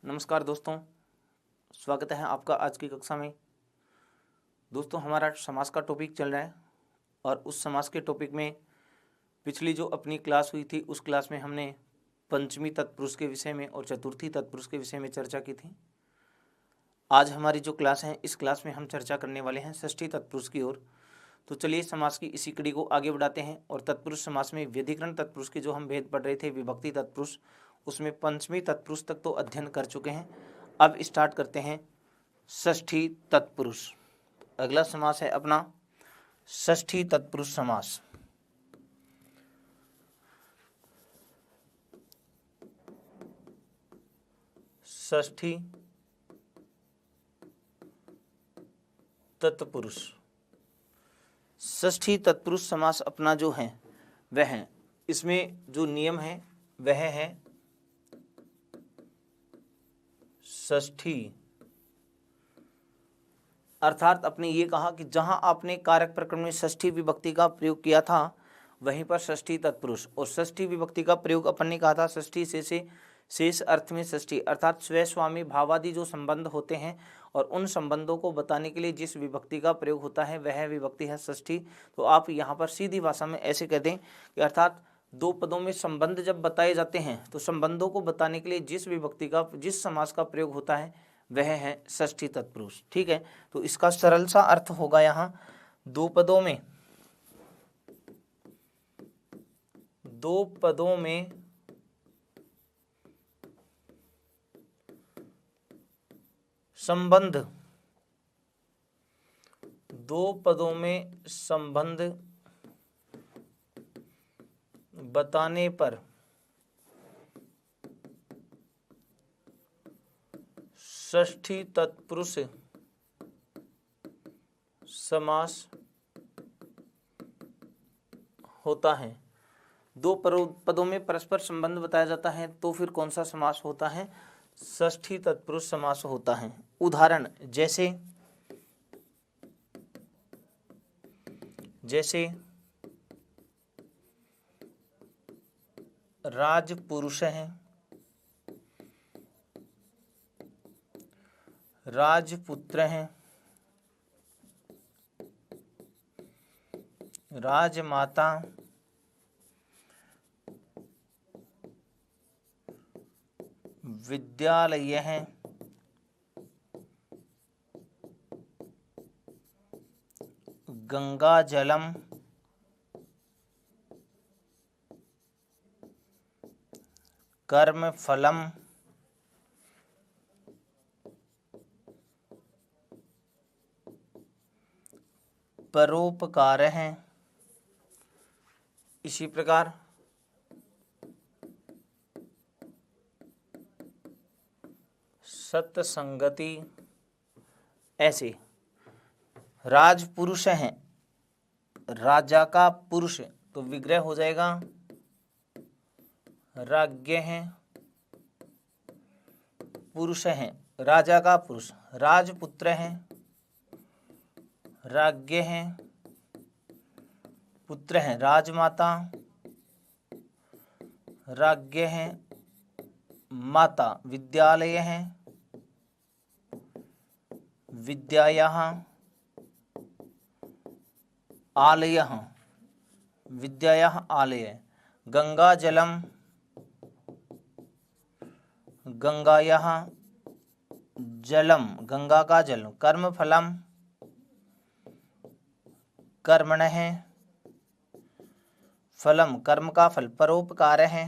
नमस्कार दोस्तों, स्वागत है आपका आज की कक्षा में। दोस्तों, हमारा समास का टॉपिक चल रहा है और उस समास के टॉपिक में पिछली जो अपनी क्लास हुई थी उस क्लास में हमने पंचमी तत्पुरुष के विषय में और चतुर्थी तत्पुरुष के विषय में चर्चा की थी। आज हमारी जो क्लास है इस क्लास में हम चर्चा करने वाले हैं षष्ठी तत्पुरुष की ओर। तो चलिए समास की इसी कड़ी को आगे बढ़ाते हैं और तत्पुरुष समास में व्यधिकरण तत्पुरुष के जो हम भेद पढ़ रहे थे विभक्ति तत्पुरुष, उसमें पंचमी तत्पुरुष तक तो अध्ययन कर चुके हैं। अब स्टार्ट करते हैं षष्ठी तत्पुरुष। अगला समास है अपना षष्ठी तत्पुरुष समास। षष्ठी तत्पुरुष। षष्ठी तत्पुरुष समास अपना जो है वह है, इसमें जो नियम है वह है षष्ठी, अर्थात आपने ये कहा कि जहां आपने कारक प्रकरण में षष्ठी विभक्ति का प्रयोग किया था वहीं पर षष्ठी तत्पुरुष, और षष्ठी विभक्ति का प्रयोग अपन ने कहा था षष्ठी से शेष अर्थ में षष्ठी, अर्थात स्व स्वामी भावादि जो संबंध होते हैं और उन संबंधों को बताने के लिए जिस विभक्ति का प्रयोग होता है वह विभक्ति है षष्ठी। तो आप यहाँ पर सीधी भाषा में ऐसे कह दें कि अर्थात दो पदों में संबंध जब बताए जाते हैं तो संबंधों को बताने के लिए जिस विभक्ति का जिस समास का प्रयोग होता है वह है षष्ठी तत्पुरुष। ठीक है, तो इसका सरल सा अर्थ होगा यहाँ दो पदों में संबंध, दो पदों में संबंध बताने पर षष्ठी तत्पुरुष समास होता है। दो पदों में परस्पर संबंध बताया जाता है तो फिर कौन सा समास होता है? षष्ठी तत्पुरुष समास होता है। उदाहरण जैसे राजपुरुष है, राजपुत्र हैं, राजमाता, विद्यालय है, गंगा जलम, कर्म फलम, परोपकार है। इसी प्रकार सत्संगति। ऐसे राजपुरुष हैं, राजा का पुरुष तो विग्रह हो जाएगा राज्ञ हैं, पुरुष हैं राजा का पुरुष, राजपुत्र हैं, राज्ञ हैं, पुत्र हैं राजमाता, राज्ञ हैं माता, विद्यालय हैं विद्यायाः, आलयः विद्यायाः आलय, गंगा जलम गंगायाः जलम गंगा का जल, कर्म फलम कर्मणः फलम कर्म का फल, परोपकार है,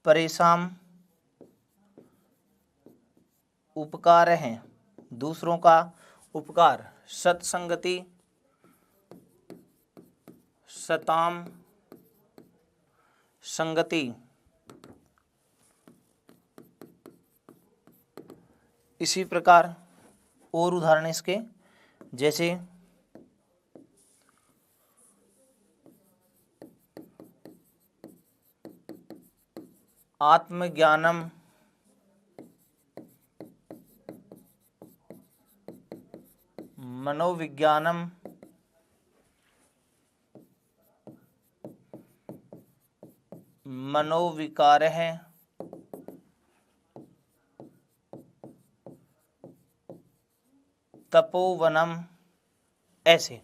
परेशान उपकार है, दूसरों का उपकार, सत्संगति सताम संगति। इसी प्रकार और उदाहरण इसके जैसे आत्मज्ञानम मनोविज्ञानम मनोविकार है, तपोवनम, ऐसे।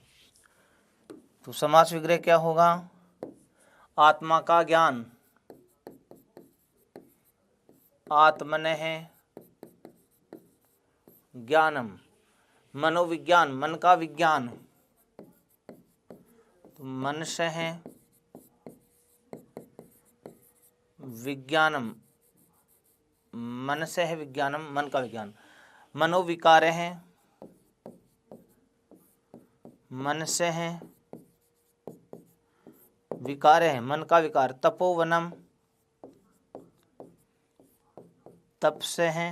तो समास विग्रह क्या होगा? आत्मा का ज्ञान, आत्मनः ज्ञानम, मनोविज्ञान, मन का विज्ञान, तो मनसः विज्ञानम, मनसः विज्ञानम, मन का विज्ञान। मनोविकार है, मनसः विकार है, मन का विकार। तपोवनम, तप से है,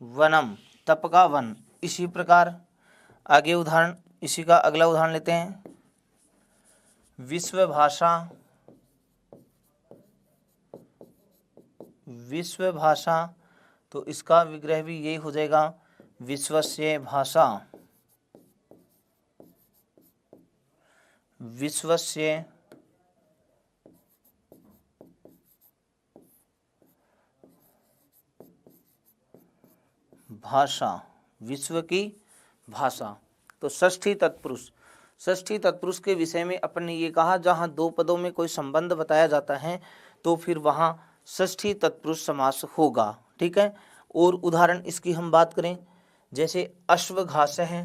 वनम, तप का वन। इसी प्रकार आगे उदाहरण, इसी का अगला उदाहरण लेते हैं। विश्व भाषा, विश्व भाषा, तो इसका विग्रह भी यही हो जाएगा, विश्वस्य भाषा, विश्वस्य भाषा, विश्व की भाषा। तो षष्ठी तत्पुरुष, षष्ठी तत्पुरुष के विषय में अपन ने ये कहा, जहाँ दो पदों में कोई संबंध बताया जाता है तो फिर वहाँ षष्ठी तत्पुरुष समास होगा। ठीक है। और उदाहरण इसकी हम बात करें, जैसे अश्वघास है,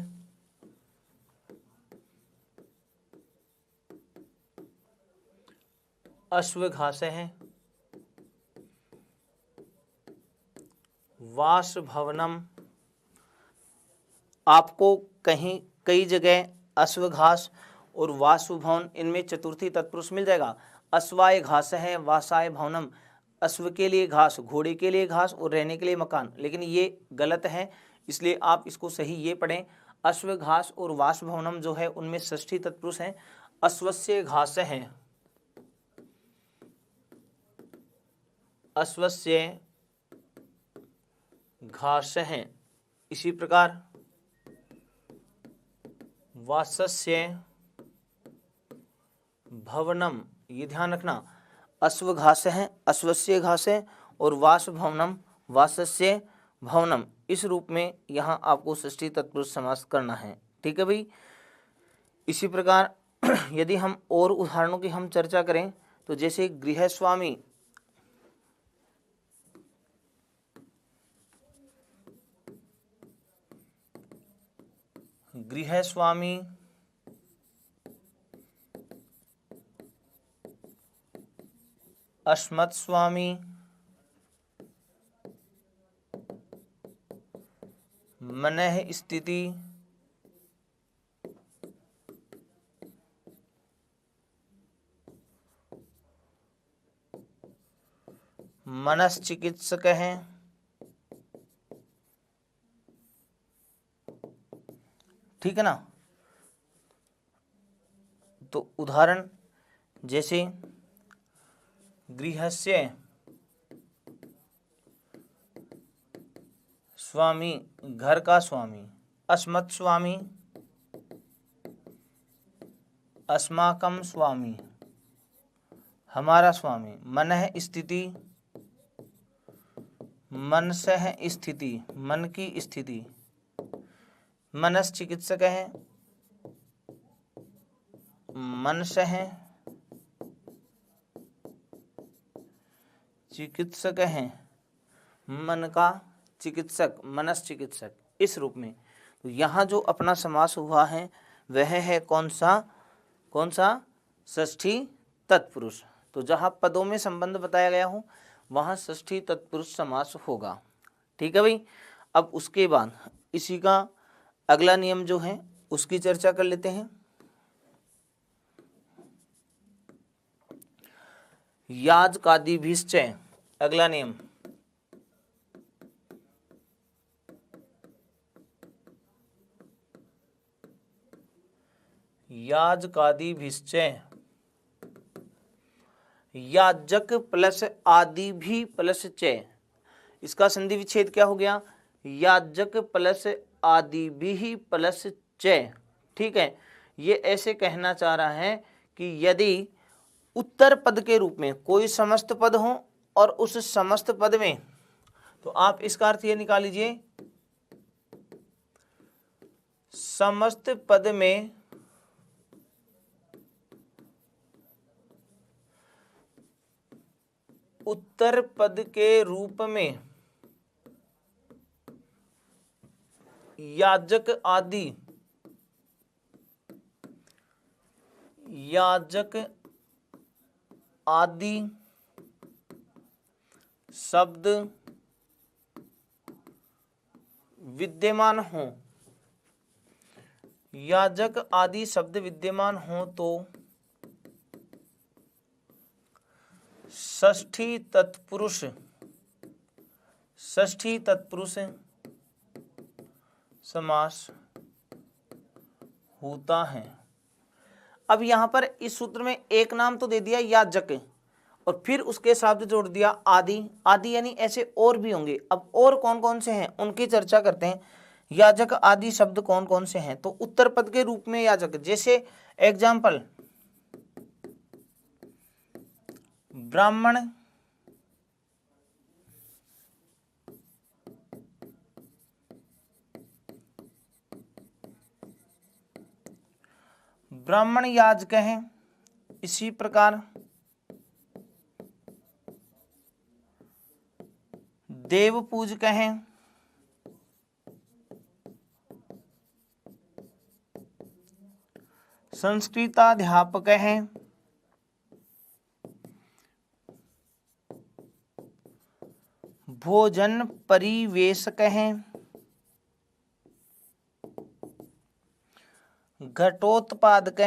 अश्वघास है, वासभवनम। आपको कहीं कई जगह अश्वघास और वासुभवन, इनमें चतुर्थी तत्पुरुष मिल जाएगा। अश्वाय घास है, वासाय भवनम। अश्व के लिए घास, घोड़े के लिए घास और रहने के लिए मकान, लेकिन ये गलत है, इसलिए आप इसको सही ये पढ़ें। अश्व घास और वासभवनम जो है उनमें षष्ठी तत्पुरुष है। अश्वस्य घास है, अश्वस्य घास है। इसी प्रकार वासस्य भवनम, ये ध्यान रखना, अश्व घास है, अश्वस्य घास है, और वास भवनम, वासस्य भवनम। इस रूप में यहाँ आपको षष्ठी तत्पुरुष समास करना है। ठीक है भाई। इसी प्रकार यदि हम और उदाहरणों की हम चर्चा करें, तो जैसे गृहस्वामी, गृहस्वामी, अस्मत् स्वामी, मनः स्थिति, मनश्चिकित्सक हैं। ठीक है ना। तो उदाहरण जैसे गृहस्य स्वामी, घर का स्वामी, अस्मत् स्वामी, अस्माकं स्वामी, हमारा स्वामी, मनः स्थिति, मनसः स्थिति, मन की स्थिति, मनश्चिकित्सक है, मनसः चिकित्सक हैं, मन का चिकित्सक, मनश्चिकित्सक। इस रूप में तो यहाँ जो अपना समास हुआ है वह है कौन सा? कौन सा? षष्ठी तत्पुरुष। तो जहाँ पदों में संबंध बताया गया हो वहाँ षष्ठी तत्पुरुष समास होगा। ठीक है भाई। अब उसके बाद इसी का अगला नियम जो है उसकी चर्चा कर लेते हैं। याजकादिभिश्च, अगला नियम। याजकादिभिश्च, याजक प्लस आदि भी प्लस च, इसका संधि विच्छेद क्या हो गया? याजक प्लस आदि भी प्लस च। ठीक है। ये ऐसे कहना चाह रहा है कि यदि उत्तर पद के रूप में कोई समस्त पद हो और उस समस्त पद में, तो आप इसका अर्थ ये निकाल लीजिए समस्त पद में उत्तर पद के रूप में याजक आदि शब्द विद्यमान हो, याजक आदि शब्द विद्यमान हो तो षष्ठी तत्पुरुष समास होता है। अब यहां पर इस सूत्र में एक नाम तो दे दिया याजक और फिर उसके शब्द जोड़ दिया आदि यानी ऐसे और भी होंगे। अब और कौन कौन से हैं उनकी चर्चा करते हैं। याजक आदि शब्द कौन कौन से हैं, तो उत्तर पद के रूप में याजक, जैसे एग्जाम्पल ब्राह्मण, याजक हैं। इसी प्रकार देव पूजक हैं, संस्कृताध्यापक हैं, भोजन परिवेशक हैं, घटोत्पादक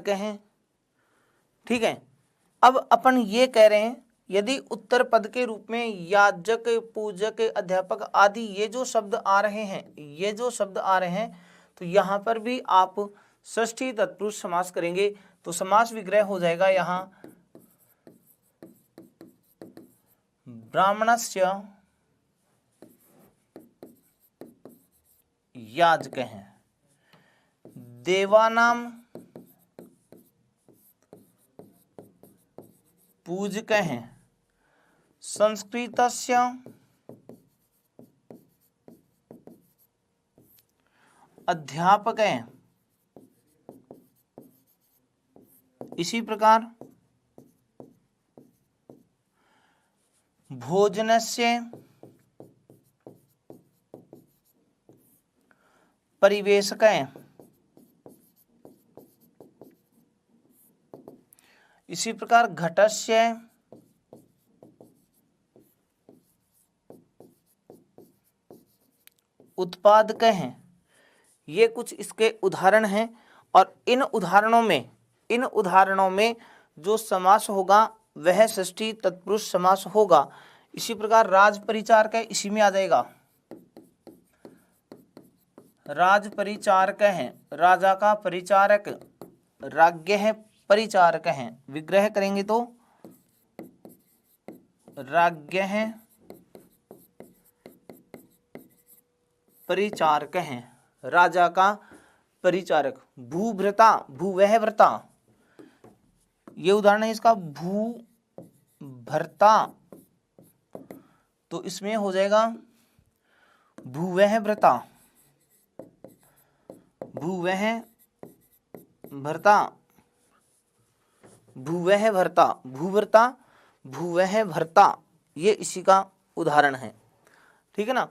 हैं, ठीक है। अब अपन ये कह रहे हैं यदि उत्तर पद के रूप में याजक, पूजक, अध्यापक आदि ये जो शब्द आ रहे हैं, तो यहाँ पर भी आप षष्ठी तत्पुरुष समास करेंगे तो समास विग्रह हो जाएगा। यहाँ ब्राह्मणस्य याजक हैं, देवानाम पूजक हैं, संस्कृतस्य अध्यापक हैं। इसी प्रकार भोजनस्य परिवेशक हैं। इसी प्रकार घटस्य उत्पादक हैं। ये कुछ इसके उदाहरण हैं और इन उदाहरणों में जो समास होगा वह षष्ठी तत्पुरुष समास होगा। इसी प्रकार राज परिचारक है, इसी में आ जाएगा। राज परिचारक हैं, राजा का परिचारक, राज्ञ है, परिचारक हैं। विग्रह करेंगे तो राज्ञ हैं, परिचारक हैं, राजा का परिचारक। भूभृता, भूवह भृता, ये उदाहरण है इसका। भूभर्ता, तो इसमें हो जाएगा भूवह भृता, भूवह भर्ता, भूवह भर्ता, भूभर्ता, भूवह भर्ता, ये इसी का उदाहरण है। ठीक है ना।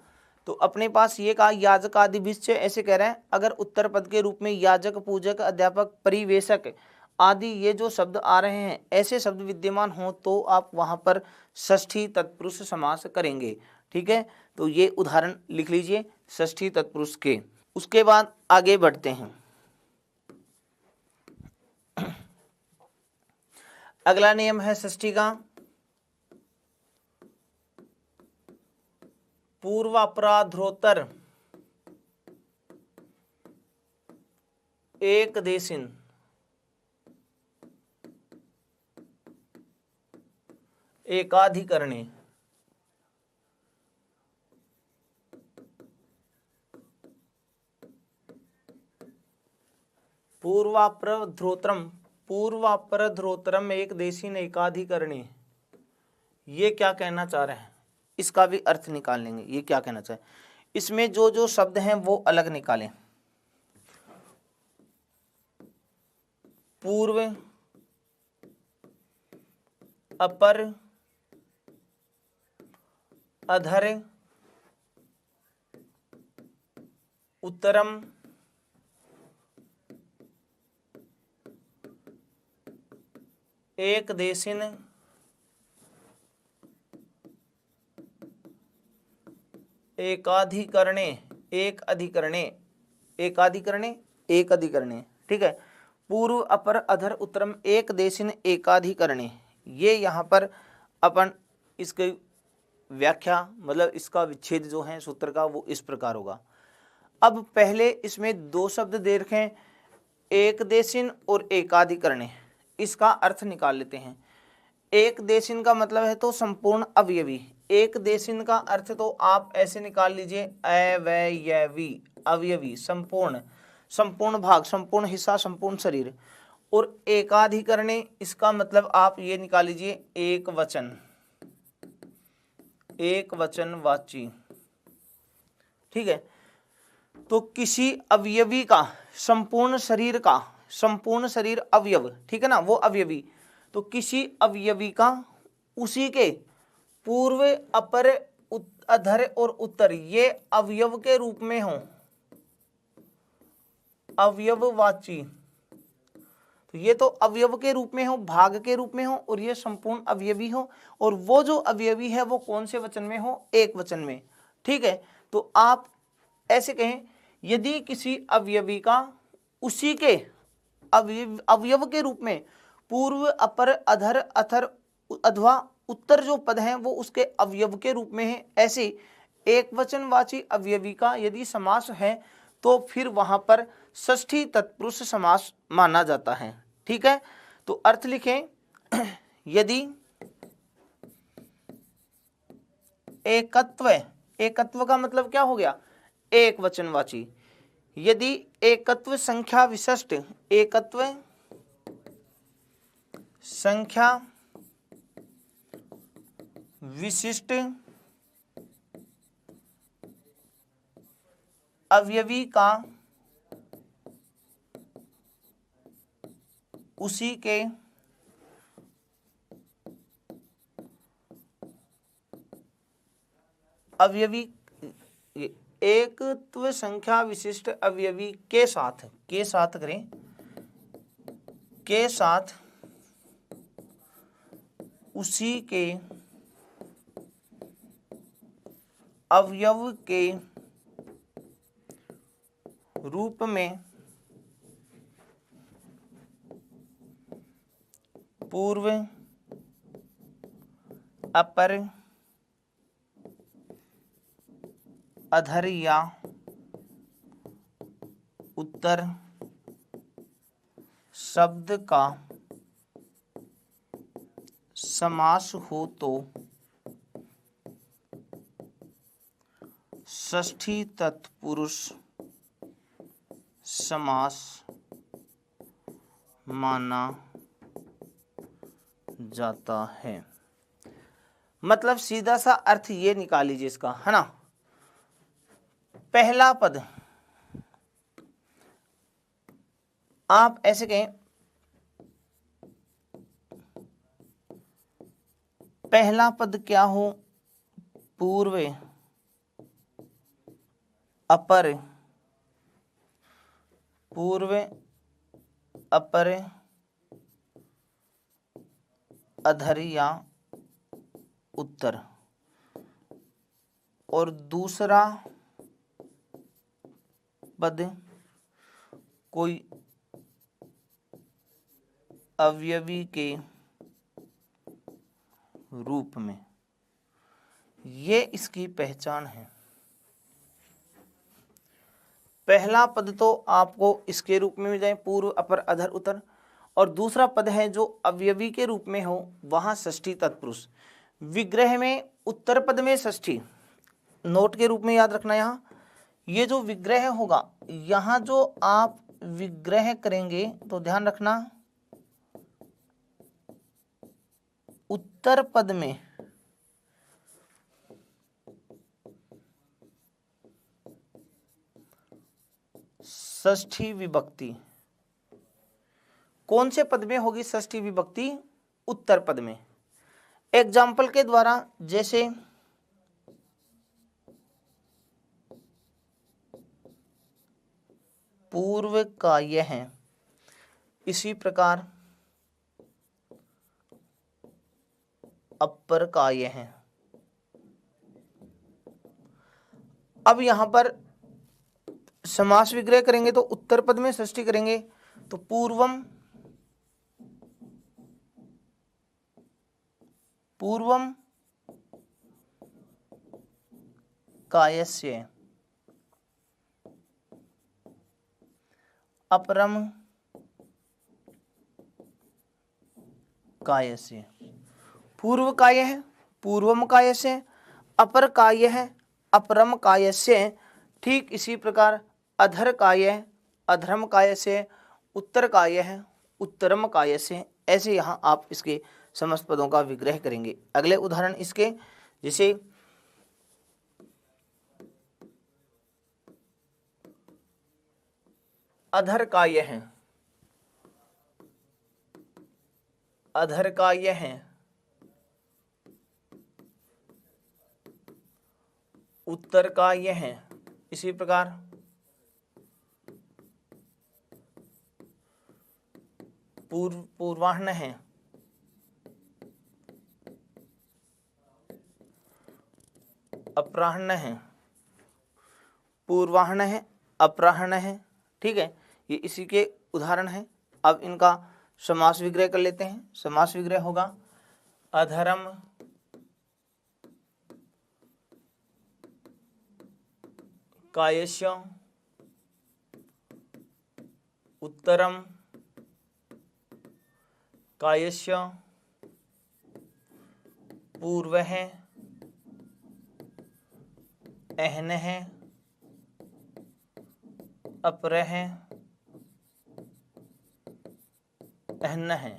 तो अपने पास ये कहा याजक आदि विषय, ऐसे कह रहे हैं अगर उत्तर पद के रूप में याजक, पूजक, अध्यापक, परिवेशक आदि ये जो शब्द आ रहे हैं ऐसे शब्द विद्यमान हो तो आप वहां पर षष्ठी तत्पुरुष समास करेंगे। ठीक है, तो ये उदाहरण लिख लीजिए षष्ठी तत्पुरुष के। उसके बाद आगे बढ़ते हैं। अगला नियम है षष्ठी का, पूर्वापराधोत्तर एक देशिन एकाधिकरणे। पूर्वापरध्रोत्रम एक देशीन एकाधिकरणे। ये क्या कहना चाह रहे हैं, इसका भी अर्थ निकाल लेंगे। ये क्या कहना चाहे, इसमें जो जो शब्द हैं वो अलग निकालें। पूर्व, अपर, अधर, उत्तरम, एक देशिन, एकाधिकरणे, एक अधिकरणे, एकाधिकरणे, एक अधिकरणे। ठीक है, पूर्व, अपर, अधर, उत्तरम, एक देशिन, एकाधिकरणे। ये यहाँ पर अपन इसकी व्याख्या मतलब इसका विच्छेद जो है सूत्र का वो इस प्रकार होगा। अब पहले इसमें दो शब्द दे रखे हैं, एक देशिन और एकाधिकरणे। इसका अर्थ निकाल लेते हैं। एक देशिन का मतलब है तो संपूर्ण अवयवी। एक देशिन का अर्थ तो आप ऐसे निकाल लीजिए, अवयवी, अवयवी, संपूर्ण, संपूर्ण भाग, संपूर्ण हिस्सा, संपूर्ण शरीर। और एकाधिकरणे इसका मतलब आप ये निकाल लीजिए, एक वचन, एक वचनवाची। ठीक है, तो किसी अवयवी का, संपूर्ण शरीर का, संपूर्ण शरीर अवयव, ठीक है ना, वो अवयवी, तो किसी अवयवी का उसी के पूर्व, अपर, अधर और उत्तर ये अवयव के रूप में हो, अवयववाची। तो ये तो अवयव के रूप में हो, भाग के रूप में हो, और ये संपूर्ण अवयवी हो, और वो जो अवयवी है वो कौन से वचन में हो, एक वचन में। ठीक है, तो आप ऐसे कहें, यदि किसी अवयवी का उसी के अवयव के रूप में पूर्व, अपर, अधर, अथर अथवा उत्तर जो पद हैं वो उसके अवयव के रूप में है, ऐसे एक वचनवाची अवयवी का यदि समास है तो फिर वहां पर षष्ठी तत्पुरुष समास माना जाता है। ठीक है, तो अर्थ लिखें, यदि एकत्व, एकत्व का मतलब क्या हो गया, एक वचनवाची। यदि एकत्व संख्या विशिष्ट, एकत्व संख्या विशिष्ट अवयवी का उसी के अवयवी, एकत्व संख्या विशिष्ट अवयवी के साथ, के साथ करें, के साथ उसी के अवयव के रूप में पूर्व, अपर, अधर या उत्तर शब्द का समास हो तो षष्ठी तत्पुरुष समास माना जाता है। मतलब सीधा सा अर्थ ये निकाल लीजिए इसका, है ना। पहला पद आप ऐसे कहें, पहला पद क्या हो, पूर्व, अपर, पूर्व, अपर, अधर या उत्तर, और दूसरा पद कोई अवयवी के रूप में। ये इसकी पहचान है। पहला पद तो आपको इसके रूप में मिल जाए, पूर्व, अपर, अधर, उत्तर, और दूसरा पद है जो अवयवी के रूप में हो, वहां षष्ठी तत्पुरुष। विग्रह में उत्तर पद में षष्ठी, नोट के रूप में याद रखना। यहाँ ये जो विग्रह होगा, यहाँ जो आप विग्रह करेंगे तो ध्यान रखना, उत्तर पद में षष्ठी विभक्ति कौन से पद में होगी षष्ठी विभक्ति? उत्तर पद में। एग्जाम्पल के द्वारा, जैसे पूर्व का यह है, इसी प्रकार अपर का यह है। अब यहां पर समास विग्रह करेंगे तो उत्तर पद में षष्ठी करेंगे, तो पूर्वम कायस्य अपरम कायस्य। पूर्व काय है पूर्वम कायस्य, अपर काय है अपरम कायस्य। ठीक इसी प्रकार अधर काय अधर्म कायस्य, उत्तर काय है उत्तरम कायस्य। ऐसे यहाँ आप इसके समस्त पदों का विग्रह करेंगे। अगले उदाहरण इसके, जैसे अधर काय है, अधर काय है, उत्तर काय है। इसी प्रकार पूर्वाह्न है, अपराह्न है, पूर्वाह्न है, अपराह्न है। ठीक है, ये इसी के उदाहरण हैं। अब इनका समास विग्रह कर लेते हैं। समास विग्रह होगा अधर्म कायस्य, उत्तरम कायस्य, पूर्वः अह्नः, अपरः अह्नः।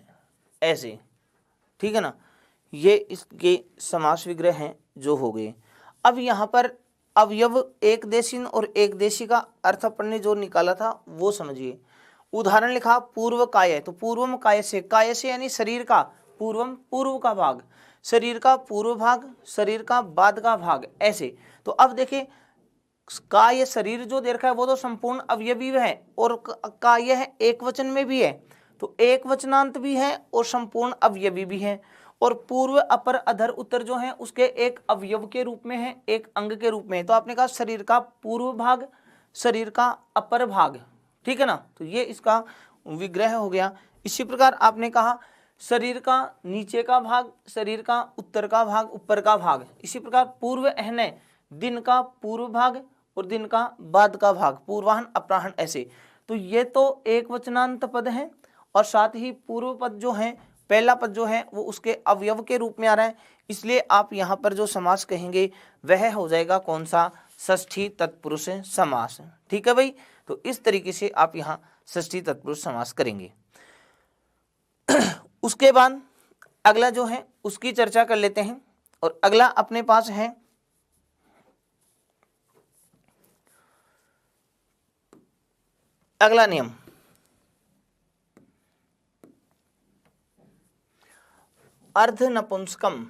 ऐसे, ठीक है ना। ये इसके समास विग्रह हैं जो हो गए। अब यहाँ पर अवयव एक देशी और एक देशी का अर्थ अपन ने जो निकाला था वो समझिए। उदाहरण लिखा पूर्व काय, तो पूर्वम काय से यानी शरीर का पूर्वम पूर्व का भाग, शरीर का पूर्व भाग, शरीर का बाद का भाग। ऐसे तो अब देखिए काय शरीर जो दे रखा है वो तो संपूर्ण अवयवी है, और काय है एक वचन में भी है, तो एक वचनांत भी है और संपूर्ण अवयवी भी है। और पूर्व अपर अधर उत्तर जो है उसके एक अवयव के रूप में है, एक अंग के रूप में। तो आपने कहा शरीर का पूर्व भाग, शरीर का अपर भाग, ठीक है ना। तो ये इसका विग्रह हो गया। इसी प्रकार आपने कहा शरीर का नीचे का भाग, शरीर का उत्तर का भाग, ऊपर का भाग। इसी प्रकार पूर्व अह्न, दिन का पूर्व भाग और दिन का बाद का भाग, पूर्वाह्न अपराह्न। ऐसे तो ये तो एक वचनांत पद है, और साथ ही पूर्व पद जो है, पहला पद जो है वो उसके अवयव के रूप में आ रहा है। इसलिए आप यहाँ पर जो समास कहेंगे वह हो जाएगा कौन सा? षष्ठी तत्पुरुष समास। ठीक है भाई, तो इस तरीके से आप यहाँ षष्ठी तत्पुरुष समास करेंगे। उसके बाद अगला जो है उसकी चर्चा कर लेते हैं। और अगला अपने पास है अगला नियम, अर्ध नपुंसकम।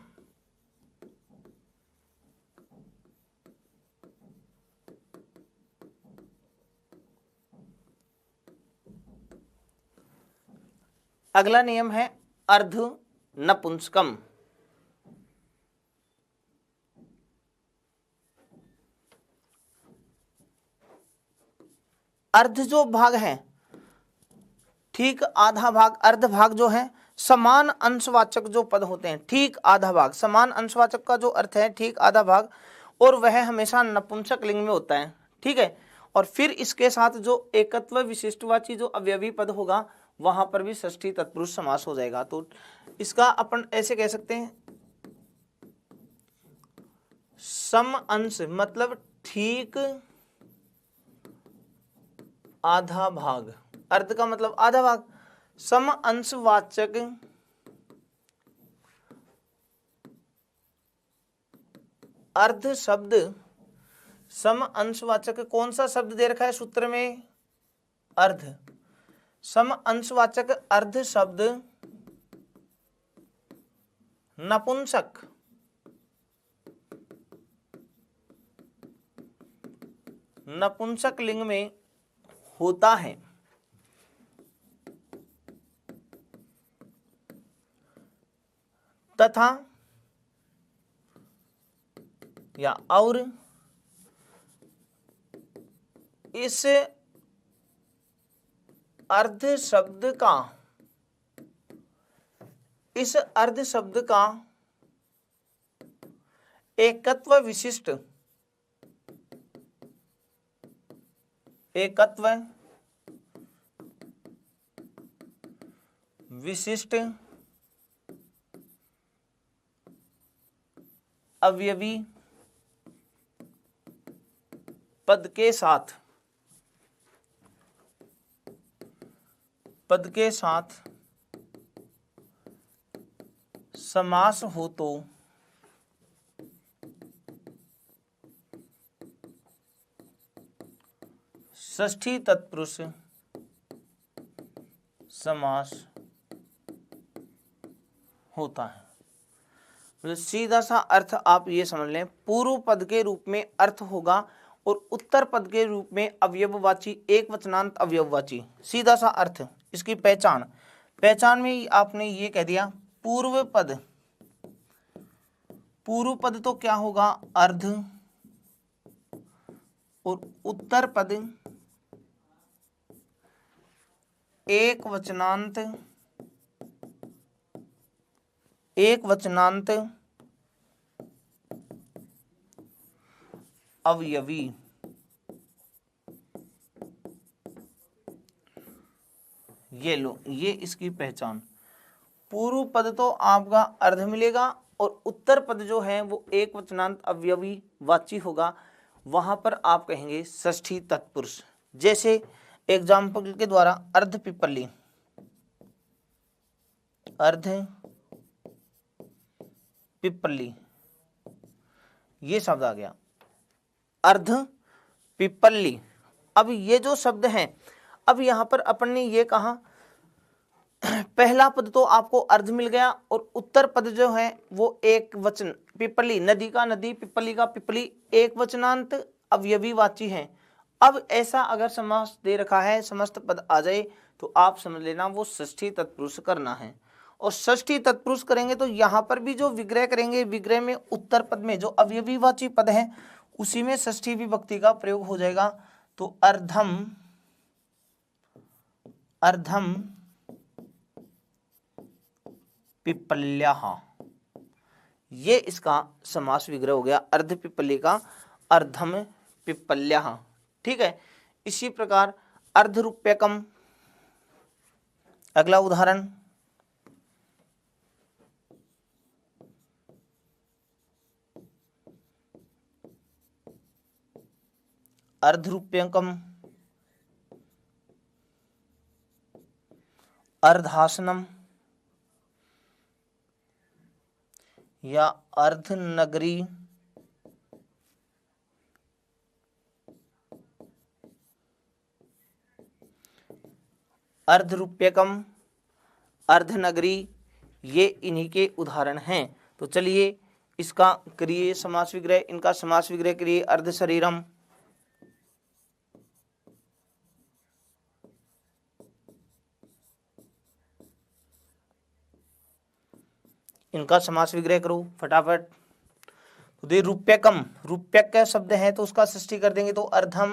अगला नियम है अर्ध नपुंसकम। अर्ध जो भाग है, ठीक आधा भाग, अर्ध भाग जो है समान अंशवाचक जो पद होते हैं, ठीक आधा भाग, समान अंशवाचक का जो अर्थ है ठीक आधा भाग, और वह हमेशा नपुंसक लिंग में होता है। ठीक है, और फिर इसके साथ जो एकत्व विशिष्टवाची जो अवयवी पद होगा वहां पर भी षष्ठी तत्पुरुष समास हो जाएगा। तो इसका अपन ऐसे कह सकते हैं, सम अंश मतलब ठीक आधा भाग, अर्ध का मतलब आधा भाग, सम अंशवाचक अर्ध शब्द। सम अंशवाचक कौन सा शब्द दे रखा है सूत्र में? अर्ध, सम अंशवाचक अर्ध शब्द नपुंसक, नपुंसक लिंग में होता है। तथा या और इस अर्ध शब्द का, इस अर्ध शब्द का एकत्व विशिष्ट, एकत्व विशिष्ट अवयवी पद के साथ, पद के साथ समास हो तो षष्ठी तत्पुरुष समास होता है। तो सीधा सा अर्थ आप ये समझ लें, पूर्व पद के रूप में अर्थ होगा और उत्तर पद के रूप में अवयववाची, एक वचनांत अवयववाची। सीधा सा अर्थ, इसकी पहचान, पहचान में आपने ये कह दिया पूर्व पद, पूर्व पद तो क्या होगा अर्ध, और उत्तर पद एक वचनांत, एक वचनांत अवयवी। ये लो, ये इसकी पहचान। पूर्व पद तो आपका अर्ध मिलेगा और उत्तर पद जो है वो एक वचनांत अवयवी वाची होगा। वहां पर आप कहेंगे षष्ठी तत्पुरुष। जैसे एग्जाम्पल के द्वारा अर्ध पिपली, अर्ध पिपली ये शब्द आ गया, अर्ध पिपली। अब ये जो शब्द है, अब यहां पर अपन ने ये कहा पहला पद तो आपको अर्ध मिल गया और उत्तर पद जो है वो एक वचन, पिपली नदी का नदी, पिपली का पिपली, एक वचनांत अवयवी वाची है। अब ऐसा अगर समास दे रखा है, समस्त पद आ जाए तो आप समझ लेना वो षष्ठी तत्पुरुष करना है। और षष्ठी तत्पुरुष करेंगे तो यहाँ पर भी जो विग्रह करेंगे, विग्रह में उत्तर पद में जो अवयवी वाची पद है उसी में षष्ठी विभक्ति का प्रयोग हो जाएगा। तो अर्धम, अर्धम पिपल्याः, ये इसका समास विग्रह हो गया, अर्ध पिपली का अर्धम पिपल्याः। ठीक है, इसी प्रकार अर्धरूप्यकम, अगला उदाहरण अर्धरूप्यकम, अर्धासनम या अर्धनगरी, अर्धरूप्यकम, अर्धनगरी, ये इन्हीं के उदाहरण हैं। तो चलिए इसका करिए समास विग्रह, इनका समास विग्रह करिए। अर्ध शरीरम, इनका समास विग्रह करो फटाफट। तो दे रूप्यकम, रूप्यक का शब्द है तो उसका षष्ठी कर देंगे तो अर्धम,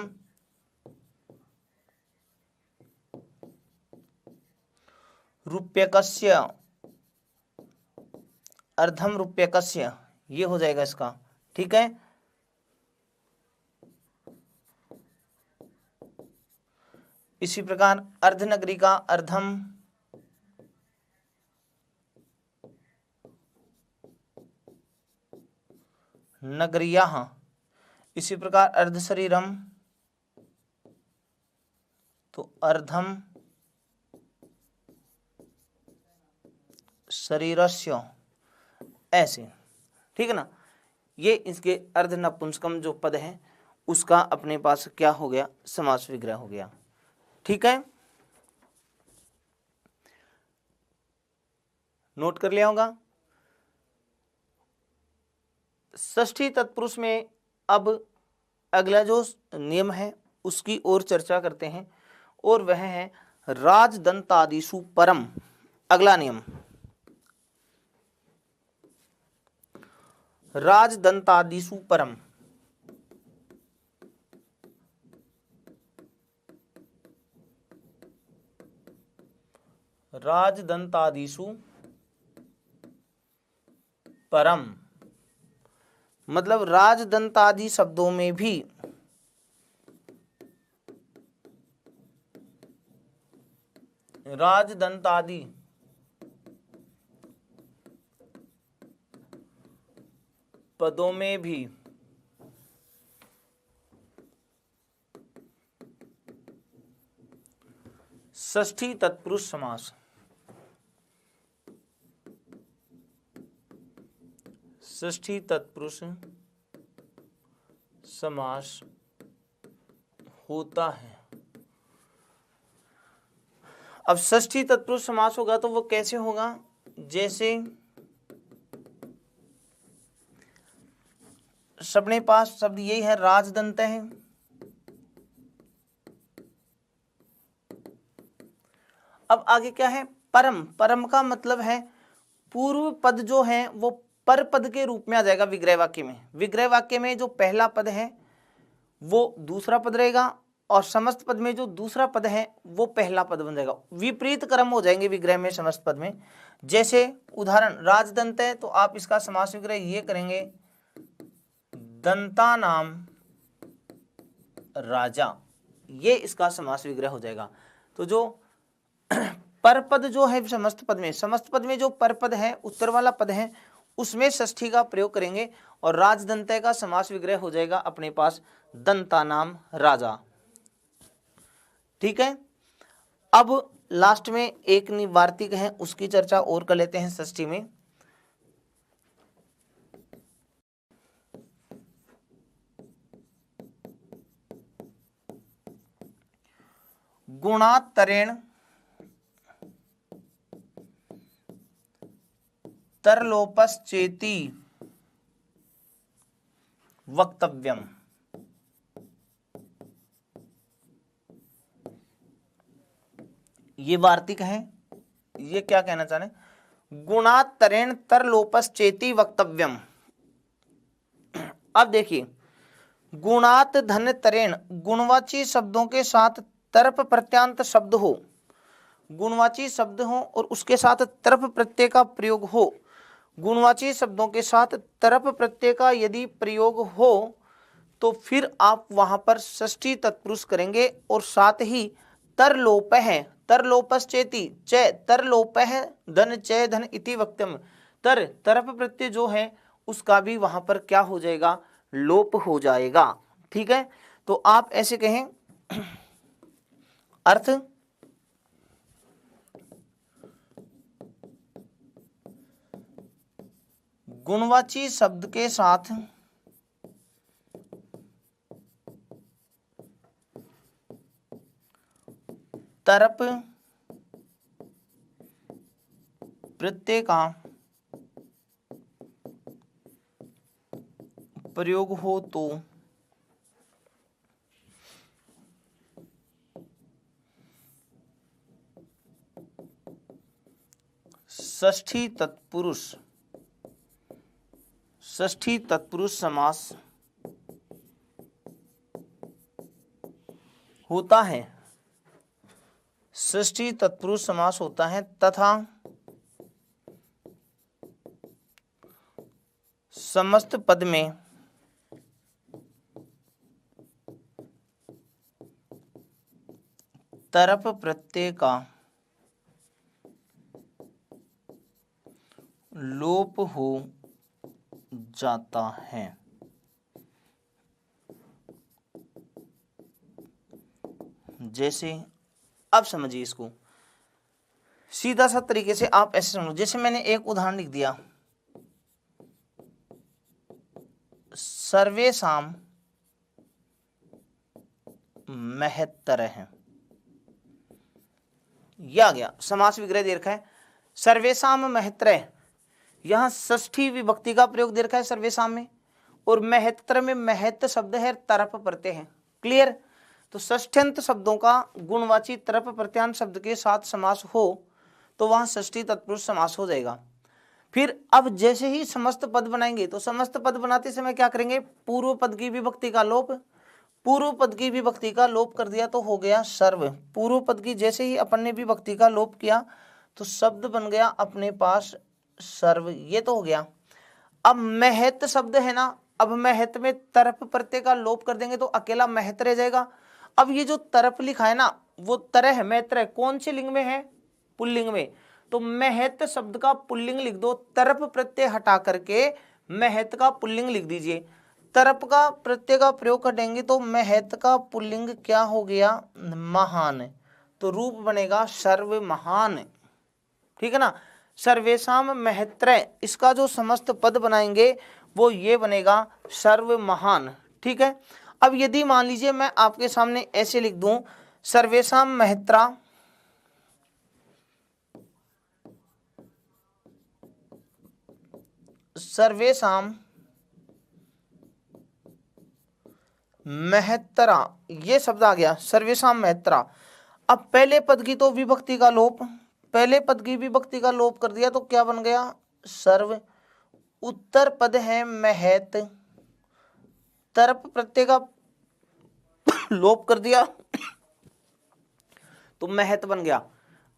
रूप्यकस्य, अर्धम रूप्यकस्य, ये हो जाएगा इसका। ठीक है, इसी प्रकार अर्धनगरी का अर्धम, नगरियाः, इसी प्रकार अर्धशरीरम तो अर्धम शरीरस्य, ऐसे। ठीक है ना, ये इसके अर्ध नपुंसकम जो पद है उसका अपने पास क्या हो गया, समास विग्रह हो गया। ठीक है, नोट कर लिया होगा। षष्ठी तत्पुरुष में अब अगला जो नियम है उसकी ओर चर्चा करते हैं, और वह है राजदंतादिषु परम। अगला नियम, राजदंतादिषु परम। राजदंतादिषु परम मतलब राजदंतादि शब्दों में भी राजदंतादि पदों में भी षष्ठी तत्पुरुष समास। षष्ठी तत्पुरुष समास होता है। अब षष्ठी तत्पुरुष समास होगा तो वो कैसे होगा, जैसे सबने पास शब्द यही है, राजदंत है। अब आगे क्या है, परम। परम का मतलब है पूर्व पद जो है वो पर पद के रूप में आ जाएगा विग्रह वाक्य में। विग्रह वाक्य में जो पहला पद है वो दूसरा पद रहेगा, और समस्त पद में जो दूसरा पद है वो पहला पद बन जाएगा। विपरीत क्रम हो जाएंगे विग्रह में समस्त पद में। जैसे उदाहरण, राजदंत है तो आप इसका समास विग्रह ये करेंगे, दंता नाम राजा, ये इसका समास विग्रह हो जाएगा। तो जो परपद जो है समस्त पद में जो परपद है, उत्तर वाला पद है, उसमें षष्ठी का प्रयोग करेंगे और राजदंत का समास विग्रह हो जाएगा अपने पास दंता नाम राजा। ठीक है, अब लास्ट में एक निवार्तिक है उसकी चर्चा और कर लेते हैं षष्ठी में। गुणातरेण तरलोपश्चेति वक्तव्यम। ये वार्तिक है, ये क्या कहना चाह रहे हैं, गुणातरेण तरलोपश्चेति वक्तव्यम। अब देखिए, गुणात धन तरेण, गुणवाची शब्दों के साथ तरप प्रत्यांत शब्द हो, गुणवाची शब्द हो और उसके साथ तरप प्रत्यय का प्रयोग हो। गुणवाची शब्दों के साथ तरप प्रत्यय का यदि प्रयोग हो तो फिर आप वहां पर षष्ठी तत्पुरुष करेंगे, और साथ ही तरलोप है, तरलोपश्चेति च तरलोप है धन च धन इति वक्तव्यम। तरप प्रत्यय जो है उसका भी वहां पर क्या हो जाएगा, लोप हो जाएगा। ठीक है, तो आप ऐसे कहें, अर्थ गुणवाची शब्द के साथ तरप प्रत्यय का प्रयोग हो तो षष्ठी तत्पुरुष समास होता है। षष्ठी तत्पुरुष समास होता है तथा समस्त पद में तरप प्रत्यय का लोप हो जाता है। जैसे, अब समझिए इसको सीधा सा तरीके से आप ऐसे समझो, जैसे मैंने एक उदाहरण लिख दिया, सर्वेषां महत्तरः। ये आ गया, समास विग्रह दे रखा है सर्वेशाम महत्रय, यहाँ षष्ठी विभक्ति का प्रयोग दे रखा है सर्वेशाम में, और महत्र में महत शब्द है, तरप प्रत्यय है। क्लियर। तो षष्ठ्यंत शब्दों का गुणवाची तरप प्रत्यांत शब्द के साथ समास हो तो वहां षष्ठी तत्पुरुष समास हो जाएगा। फिर अब जैसे ही समस्त पद बनाएंगे तो समस्त पद बनाते समय क्या करेंगे, पूर्व पद की विभक्ति का लोप, पूर्व पद की विभक्ति का लोप कर दिया तो हो गया सर्व। पूर्व पद की जैसे ही अपन ने विभक्ति का लोप किया तो शब्द बन गया अपने पास सर्व, ये तो हो गया। अब महत शब्द है ना, अब महत में तरप प्रत्यय का लोप कर देंगे तो अकेला महत रह जाएगा। अब ये जो तरप लिखा है ना वो तरह मैत्र कौन से लिंग में है, पुल्लिंग में, तो महत शब्द का पुल्लिंग लिख दो, तरप प्रत्यय हटा करके महत का पुल्लिंग लिख दीजिए। तरप का प्रत्यय का प्रयोग करेंगे तो महत का पुल्लिंग क्या हो गया, महान, तो रूप बनेगा सर्व महान। ठीक है ना, सर्वेशाम महत्र, इसका जो समस्त पद बनाएंगे वो ये बनेगा सर्व महान। ठीक है। अब यदि मान लीजिए मैं आपके सामने ऐसे लिख दूं सर्वेशाम महत्रा, सर्वेशाम महत्रा, ये शब्द आ गया सर्वेशाम महत्रा। अब पहले पद की तो विभक्ति का लोप, पहले पद की विभक्ति का लोप कर दिया तो क्या बन गया सर्व। उत्तर पद है महत, तरप प्रत्यय का लोप कर दिया तो महत बन गया।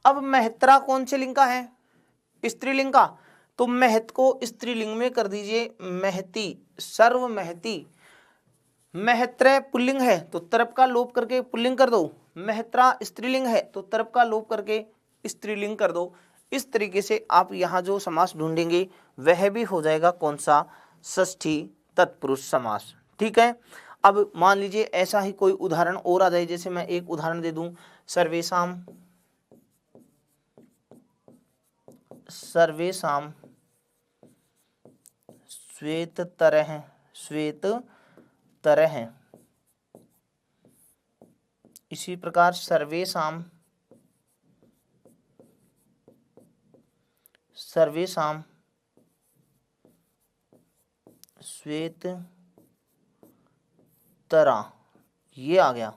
अब महत्रा कौन से लिंग का है, स्त्रीलिंग का, तो महत को स्त्रीलिंग में कर दीजिए महती, सर्व महती। महत्र पुल्लिंग है तो तरप का लोप करके पुल्लिंग कर दो, महत्रा स्त्रीलिंग है तो तरप का लोप करके स्त्रीलिंग कर दो। इस तरीके से आप यहाँ जो समास ढूंढेंगे वह भी हो जाएगा कौन सा, षष्ठी तत्पुरुष समास। ठीक है। अब मान लीजिए ऐसा ही कोई उदाहरण और आ जाए, जैसे मैं एक उदाहरण दे दूं, सर्वेशाम, सर्वेशाम श्वेत तरह, श्वेत तरह, इसी प्रकार सर्वेशाम, सर्वेशाम श्वेत तरा, ये आ गया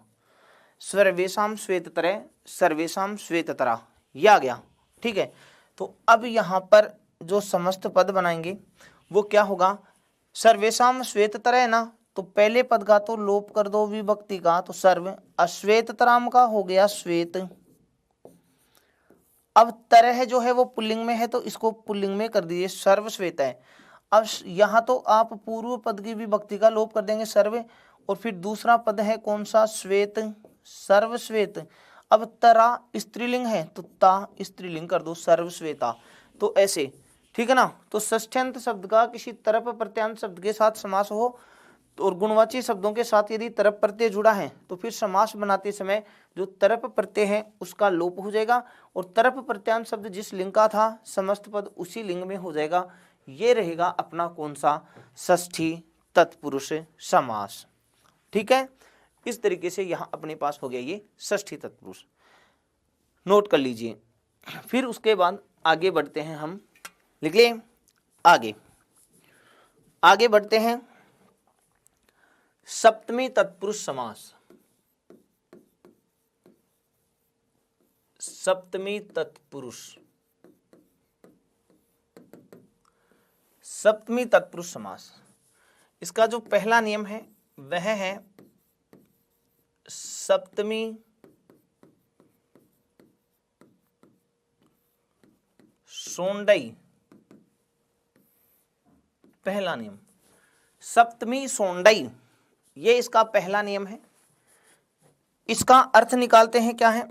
सर्वेशाम श्वेत तरह, सर्वेशाम श्वेत तरा, ये आ गया। ठीक है। तो अब यहाँ पर जो समस्त पद बनाएंगे वो क्या होगा, सर्वेशाम श्वेत तरह है ना, तो पहले पद का तो लोप कर दो विभक्ति का, तो सर्व, अश्वेत तराम का हो गया श्वेत। अब तरह जो है वो पुल्लिंग में है तो इसको पुल्लिंग में कर दीजिए सर्व श्वेत है। अब यहाँ तो आप पूर्व पद की विभक्ति का लोप कर देंगे सर्व, और फिर दूसरा पद है कौन सा, श्वेत, सर्व श्वेत। अब तरा स्त्रीलिंग है तो ता स्त्रीलिंग कर दो सर्व श्वेता, तो ऐसे। ठीक है ना। तो षष्ठ्यंत शब्द का किसी तरप प्रत्यांत शब्द के साथ समास हो और गुणवाची शब्दों के साथ यदि तरप प्रत्यय जुड़ा है तो फिर समास बनाते समय जो तरप प्रत्यय है उसका लोप हो जाएगा, और तरप प्रत्यांत शब्द जिस लिंग का था समस्त पद उसी लिंग में हो जाएगा। ये रहेगा अपना कौन सा, षष्ठी तत्पुरुष समास। ठीक है। इस तरीके से यहाँ अपने पास हो गया ये षष्ठी तत्पुरुष, नोट कर लीजिए। फिर उसके बाद आगे बढ़ते हैं हम, लिख लिए आगे, आगे बढ़ते हैं सप्तमी तत्पुरुष समास। सप्तमी तत्पुरुष, सप्तमी तत्पुरुष समास, इसका जो पहला नियम है वह है सप्तमी सोंडई, पहला नियम सप्तमी सोंडई, ये इसका पहला नियम है। इसका अर्थ निकालते हैं क्या है,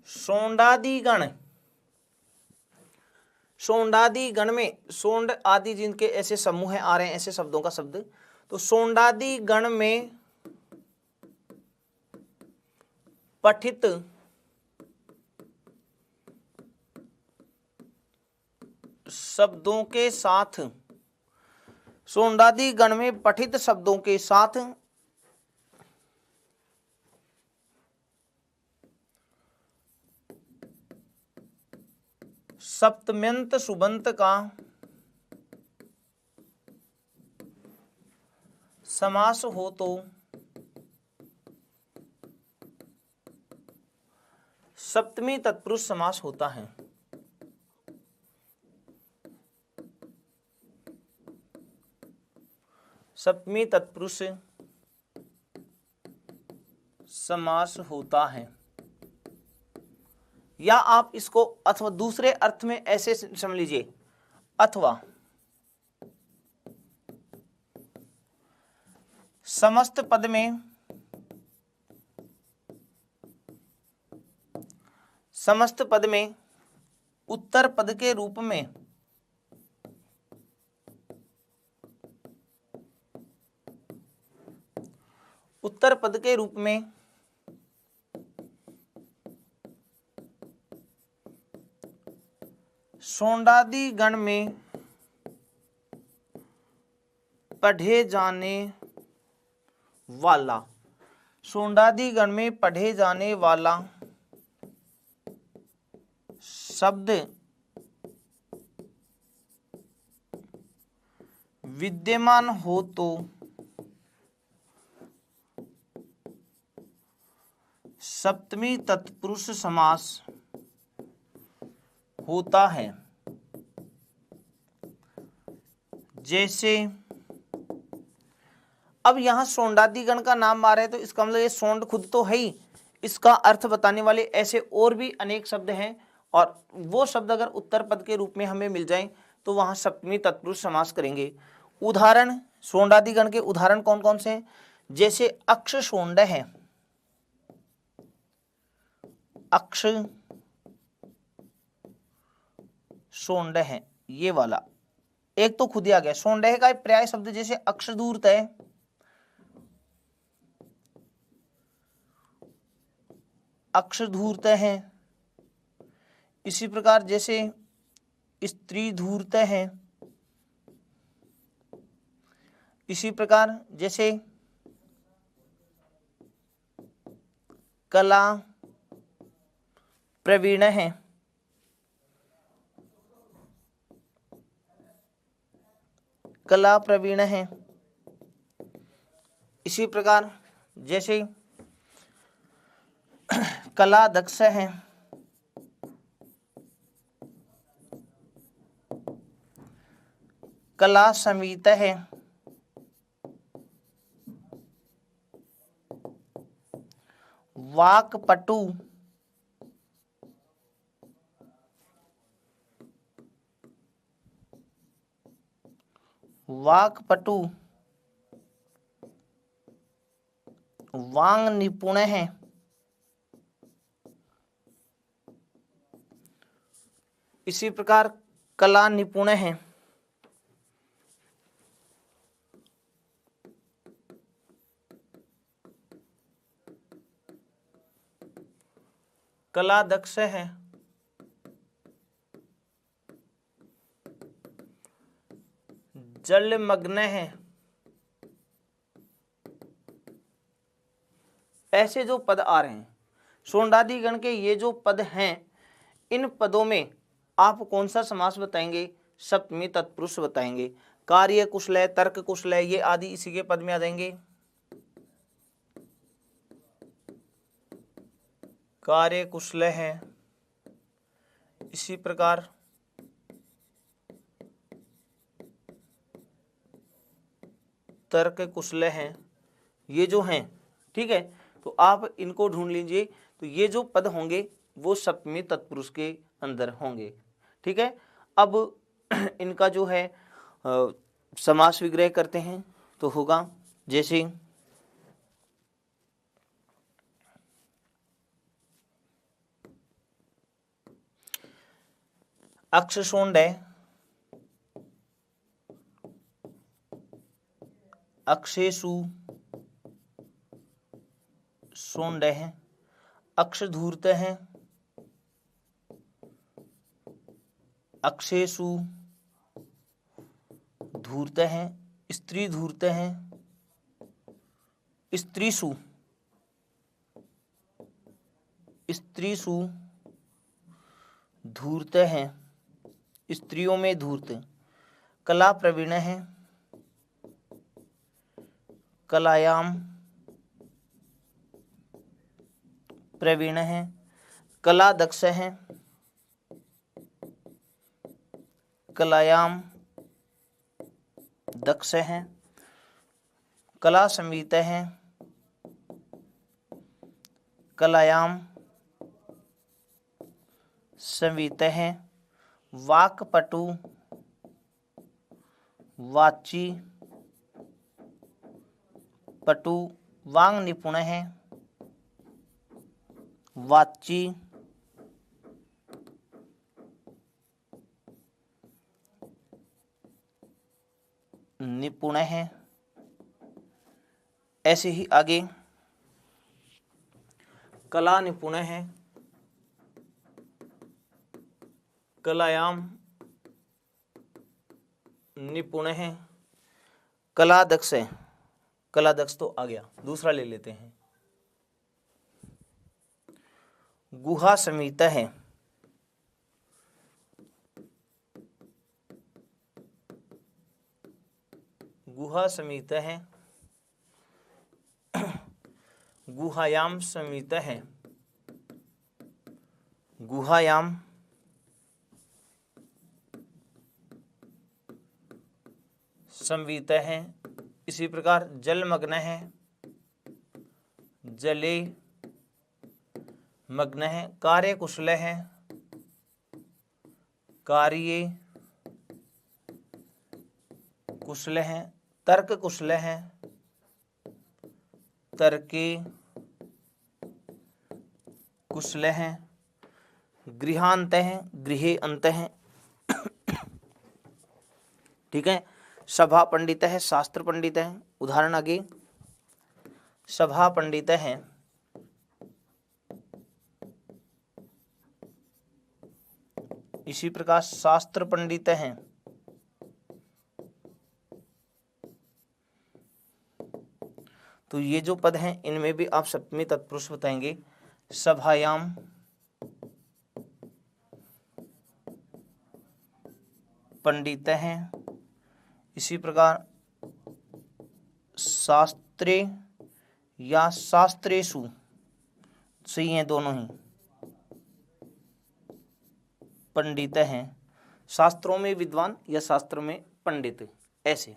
सोंडादि गण, सोंडादि गण में सोंड आदि जिनके ऐसे समूह आ रहे हैं ऐसे शब्दों का शब्द, तो सोंडादि गण में पठित शब्दों के साथ, सोंडादी गण में पठित शब्दों के साथ सप्तम्यंत सुबंत का समास हो तो सप्तमी तत्पुरुष समास होता है। सप्तमी तत्पुरुष समास होता है। या आप इसको अथवा दूसरे अर्थ में ऐसे समझ लीजिए, अथवा समस्त पद में उत्तर पद के रूप में सोंडादी गण में पढ़े जाने वाला, सोंडादी गण में पढ़े जाने वाला शब्द विद्यमान हो तो सप्तमी तत्पुरुष समास होता है। जैसे अब यहां सोंडादी गण का नाम आ रहा है तो इसका मतलब ये सोंड खुद तो है ही, इसका अर्थ बताने वाले ऐसे और भी अनेक शब्द हैं, और वो शब्द अगर उत्तर पद के रूप में हमें मिल जाएं तो वहां सप्तमी तत्पुरुष समास करेंगे। उदाहरण, सोंडादी गण के उदाहरण कौन कौन से हैं? जैसे अक्ष सोंड है, अक्ष सोंड है, ये वाला एक तो खुद ही आ गया। सोंड का पर्याय शब्द जैसे अक्षधूर्त है, अक्षधूर्त है, इसी प्रकार जैसे स्त्री धूर्त है, इसी प्रकार जैसे कला प्रवीण है, कला प्रवीण है, इसी प्रकार जैसे कला दक्ष है, कला समीत है, वाक्पटु, वाक्पटु, वांग निपुण है, इसी प्रकार कला निपुण है, कला दक्ष है, जलमग्न है। ऐसे जो पद आ रहे हैं सोंडादी गण के, ये जो पद हैं, इन पदों में आप कौन सा समास बताएंगे? सप्तमी तत्पुरुष बताएंगे। कार्य कुशल, तर्क कुशल, ये आदि इसी के पद में आ जाएंगे। कार्य कुशल है, इसी प्रकार तर्क कुशल है, ये जो हैं, ठीक है। तो आप इनको ढूंढ लीजिए, तो ये जो पद होंगे वो सप्तमी तत्पुरुष के अंदर होंगे, ठीक है। अब इनका जो है समास विग्रह करते हैं तो होगा जैसे अक्ष सोंड है, अक्षेषु सोंड है, अक्ष धूर्त है, अक्षेषु धूर्त है, स्त्री धूर्त हैं, स्त्रीषु, स्त्रीषु धूर्त हैं, स्त्रियों में धूर्त। कला प्रवीण है, कलायाम प्रवीण है। कला दक्ष है, कलायाम दक्ष है। कला संवित है, कलायाम संवित है। वाक्पटु, वाची, पटु वांग निपुण है, वाची निपुण है। ऐसे ही आगे कला निपुण है, कलायाम निपुण है। कला दक्ष है, कला दक्ष तो आ गया, दूसरा ले लेते हैं। गुहा समीत है, गुहा समीत है। गुहायाम समीत है, गुहायाम संवीत है। इसी प्रकार जलमग्न है, जले मग्न है। कार्य कुशल है, कार्य कुशल है। तर्क कुशल है, तर्के कुशल है। गृहांत है, गृहे अंत है। ठीक है। सभा पंडित है, शास्त्र पंडित है। उदाहरण आगे, सभा पंडित है, इसी प्रकार शास्त्र पंडित हैं। तो ये जो पद हैं इनमें भी आप सप्तमी तत्पुरुष बताएंगे। सभायाम पंडित हैं, इसी प्रकार शास्त्रे या शास्त्रेषु, सही हैं दोनों ही, पंडित हैं। शास्त्रों में विद्वान या शास्त्र में पंडित, ऐसे।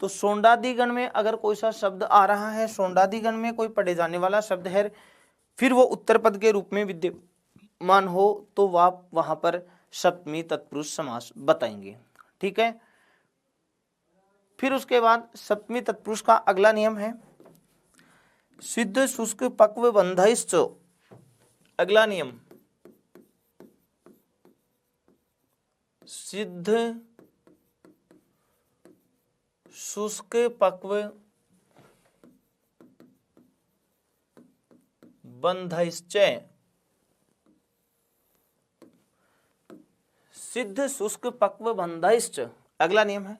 तो सोंडादिगण में अगर कोई सा शब्द आ रहा है, सोंडादिगण में कोई पढ़े जाने वाला शब्द है, फिर वो उत्तर पद के रूप में विद्यमान हो, तो वह वहां पर सप्तमी तत्पुरुष समास बताएंगे। ठीक है। फिर उसके बाद सप्तमी तत्पुरुष का अगला नियम है सिद्ध शुष्क पक्व बंधश्च। अगला नियम, सिद्ध शुष्क पक्व बंधश्च। सिद्ध शुष्क पक्व बंधश्च अगला नियम है।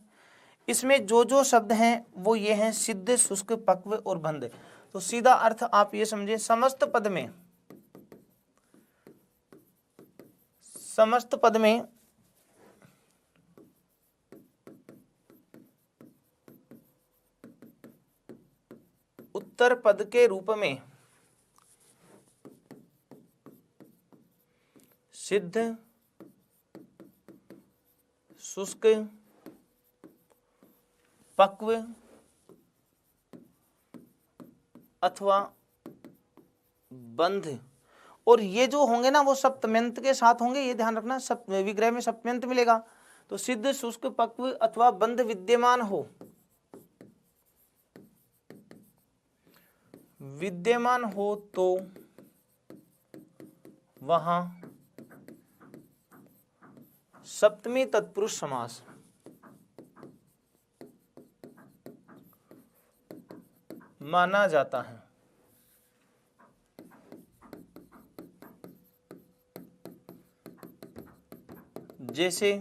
इसमें जो जो शब्द हैं वो ये हैं, सिद्ध शुष्क पक्व और बंध। तो सीधा अर्थ आप ये समझे, समस्त पद में, समस्त पद में उत्तर पद के रूप में सिद्ध शुष्क पक्व अथवा बंध, और ये जो होंगे ना वो सप्तम्यंत के साथ होंगे, ये ध्यान रखना। विग्रह में सप्तम्यंत मिलेगा। तो सिद्ध शुष्क पक्व अथवा बंध विद्यमान हो, विद्यमान हो तो वहां सप्तमी तत्पुरुष समास माना जाता है। जैसे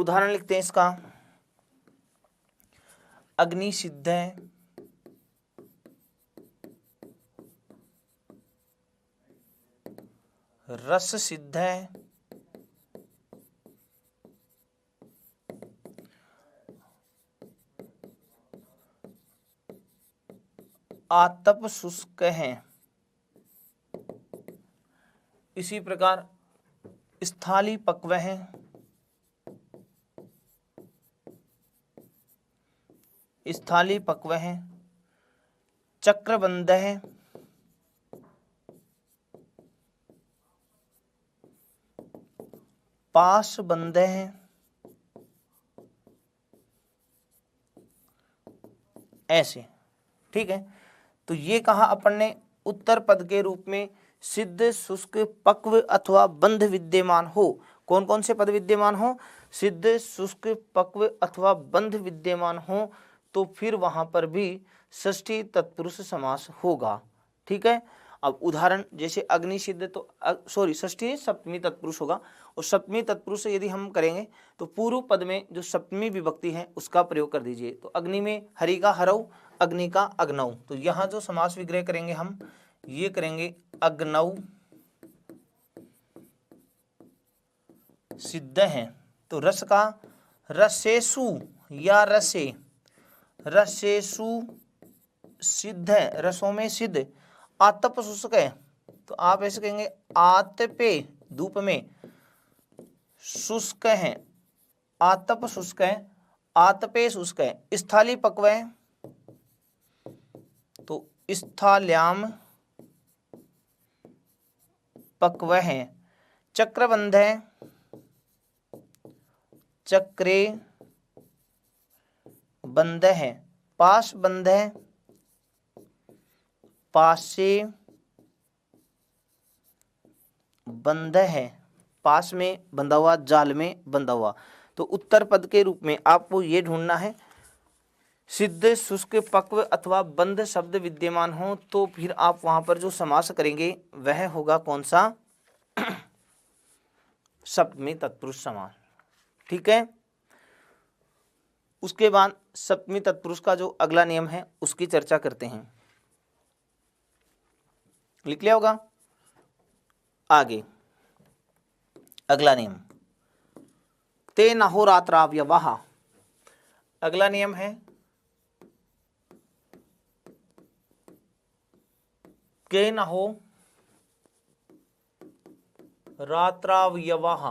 उदाहरण लिखते हैं इसका, अग्नि सिद्ध है, रस सिद्ध है, आतप शुष्क है। इसी प्रकार स्थाली पक्व है, स्थाली पक्व है, चक्रबंध है, पाशबंध है, ऐसे। ठीक है, तो ये कहा अपन ने उत्तर पद के रूप में सिद्ध, शुष्क, पक्व अथवा बंध विद्यमान हो। कौन कौन से पद विद्यमान हो? सिद्ध, शुष्क, पक्व अथवा बंध विद्यमान हो, तो फिर वहां पर भी षष्ठी तत्पुरुष समास होगा। ठीक है, अब उदाहरण जैसे अग्नि सिद्ध, तो सॉरी षष्ठी सप्तमी तत्पुरुष होगा, और सप्तमी तत्पुरुष यदि हम करेंगे तो पूर्व पद में जो सप्तमी विभक्ति है उसका प्रयोग कर दीजिए। तो अग्नि में हरि का हरऊ, अग्नि का अग्नऊ, तो यहाँ जो समास विग्रह करेंगे हम ये करेंगे अग्नऊ सिद्ध है। तो रस का रसेसु या रसे, रसेसु सिद्ध है, रसों में सिद्ध। आतप शुष्क है, तो आप ऐसे कहेंगे आतपे, धूप में, शुष्क है, आतप शुष्क है, आतपे शुष्क है। स्थाली पक्व है, तो स्थाल्याम पक्व है। चक्रबंध है, चक्रे बंध है। पाश बंध है, पासे बंध है, पास में बंधा हुआ, जाल में बंधा हुआ। तो उत्तर पद के रूप में आपको ये ढूंढना है, सिद्ध, शुष्क, पक्व अथवा बंध शब्द विद्यमान हो, तो फिर आप वहां पर जो समास करेंगे वह होगा कौन सा? सप्तमी तत्पुरुष समास। ठीक है, उसके बाद सप्तमी तत्पुरुष का जो अगला नियम है उसकी चर्चा करते हैं। लिख लिया होगा? आगे अगला नियम, ते नहोरात्राव्यवः। अगला नियम है के नहो रात्रावयवः।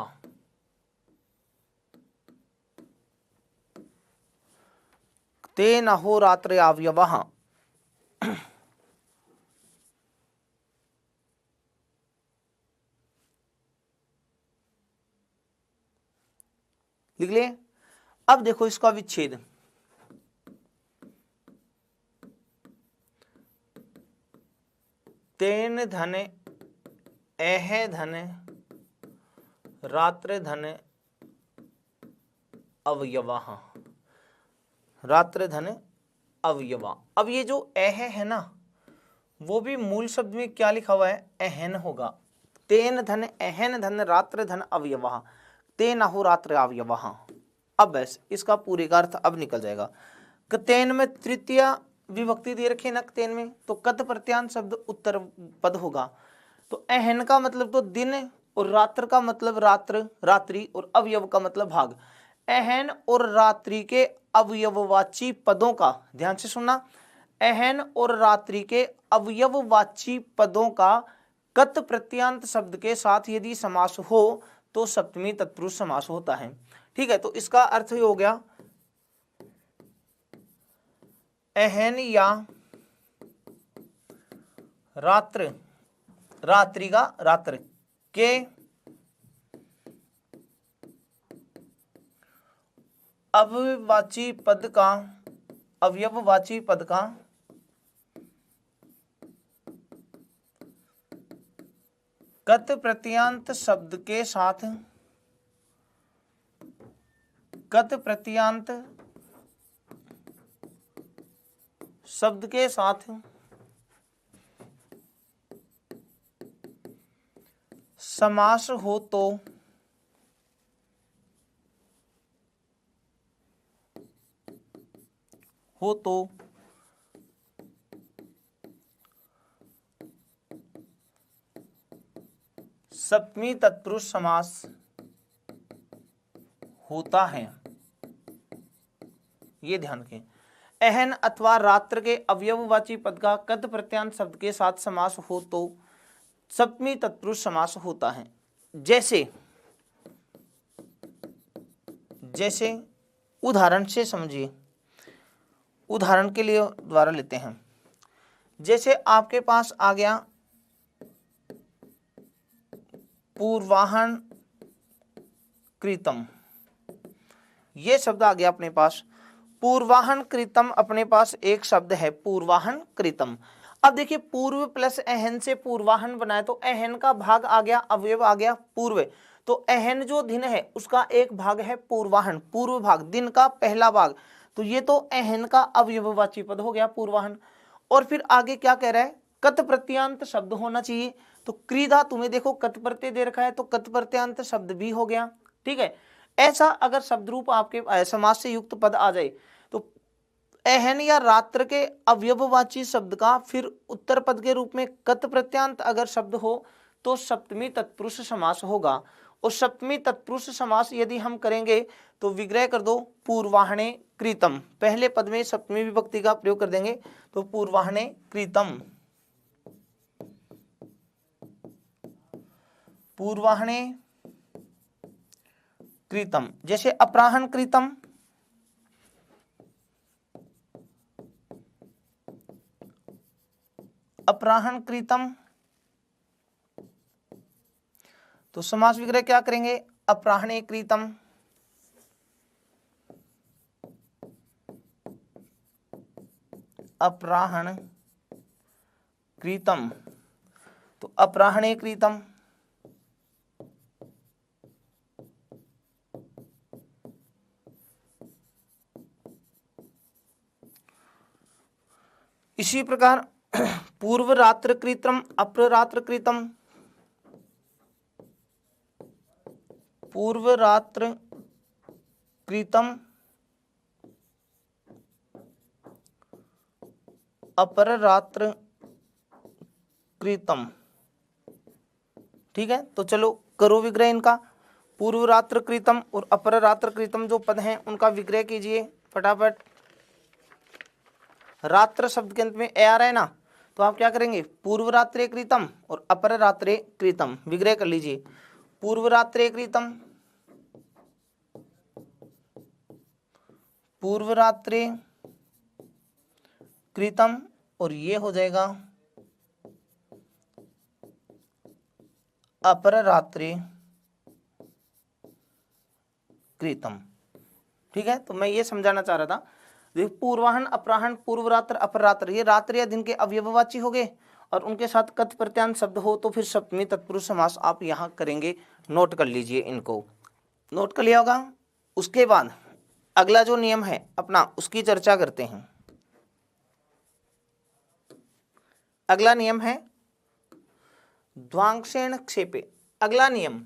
ते नहो रात्रावयवः। लिख लिए? अब देखो इसका विच्छेद, तेन धन एह धन रात्र धन अवयवः, रात्र धन अवयवा। अब ये जो एह है ना, वो भी मूल शब्द में क्या लिखा हुआ है? एहन होगा। तेन धन एहन धन रात्र धन अवयवः, तेन अहो रात्र अवयवः। अब बस इसका पूरे का अर्थ अब निकल जाएगा। तेन में तृतीय विभक्ति दे रखी ना तेन में, तो कत प्रत्यांत शब्द उत्तर पद होगा। तो एहन का मतलब तो दिन, और रात्र का मतलब रात्र, रात्रि, और अवयव का मतलब भाग। एहन और रात्रि के अवयववाची पदों का, ध्यान से सुनना, एहन और रात्रि के अवयववाची पदों का कत प्रत्यांत शब्द के साथ यदि समास हो तो सप्तमी तत्पुरुष समास होता है। ठीक है, तो इसका अर्थ हो गया एहन या रात्र, रात्रि का रात्र के अवयववाची पद का, अवयववाची पद का कत प्रत्यांत शब्द के साथ, कत प्रत्यांत शब्द के साथ समास हो तो हो तो सप्तमी तत्पुरुष समास होता है। ये ध्यान रखें, अहन अथवा रात्र के अवयववाची पद का कद प्रत्यांत शब्द के साथ समास हो तो सप्तमी तत्पुरुष समास होता है। जैसे जैसे उदाहरण से समझिए, उदाहरण के लिए द्वारा लेते हैं। जैसे आपके पास आ गया पूर्वाहन कृतम, ये शब्द आ गया अपने पास। पूर्वाहन कृतम अपने पास एक शब्द है, पूर्वाहन कृतम। अब देखिए पूर्व प्लस अहन से पूर्वाहन बनाए तो अहन का भाग आ गया, अवयव आ गया पूर्व, तो अहन जो दिन है उसका एक भाग है पूर्वाहन, पूर्व भाग, दिन का पहला भाग, तो ये तो अहन का अवयववाची पद हो गया पूर्वाहन। और फिर आगे क्या कह रहा है, कत प्रत्यांत शब्द होना चाहिए, तो क्री धातु में देखो कत प्रत्यय दे रखा है तो कत प्रत्यांत शब्द भी हो गया। ठीक है, ऐसा अगर शब्द रूप आपके समास से युक्त पद आ जाए तो अहन या रात्र के अवयववाची शब्द का फिर उत्तर पद के रूप में कत प्रत्यांत अगर शब्द हो तो सप्तमी तत्पुरुष समास होगा। और सप्तमी तत्पुरुष समास यदि हम करेंगे तो विग्रह कर दो पूर्वाहणे कृतम, पहले पद में सप्तमी विभक्ति का प्रयोग कर देंगे तो पूर्वाहणे कृतम, पूर्वाहणे कृतम। जैसे अपराहन कृतम, अपराहन कृतम, तो समास विग्रह क्या करेंगे, अपराहणे कृतम, अपराहण कृतम, तो अपराहणे कृतम। इसी प्रकार पूर्व रात्र कृतम, अप्ररात्र कृतम, पूर्व रात्र कृतम, अपर रात्र कृतम। ठीक है, तो चलो करो विग्रह इनका, पूर्व रात्र कृतम और अपर रात्र कृतम जो पद हैं उनका विग्रह कीजिए फटाफट। रात्र शब्द के अंत में ए आ रहा है ना, तो आप क्या करेंगे, पूर्व रात्रे कृतम और अपर रात्रे कृतम, विग्रह कर लीजिए। पूर्व रात्रे कृतम, पूर्व रात्रे कृतम, और ये हो जाएगा अपर रात्रे कृतम। ठीक है, तो मैं ये समझाना चाह रहा था, देखो पूर्वाहन, अपराहन, पूर्व रात्र, अपर रात्र, ये रात्र या दिन के अवयववाची हो गए और उनके साथ कत प्रत्यांत शब्द हो तो फिर सप्तमी तत्पुरुष समास आप यहाँ करेंगे। नोट कर लीजिए, इनको नोट कर लिया होगा। उसके बाद अगला जो नियम है अपना उसकी चर्चा करते हैं। अगला नियम है ध्वांशेन क्षेपे। अगला नियम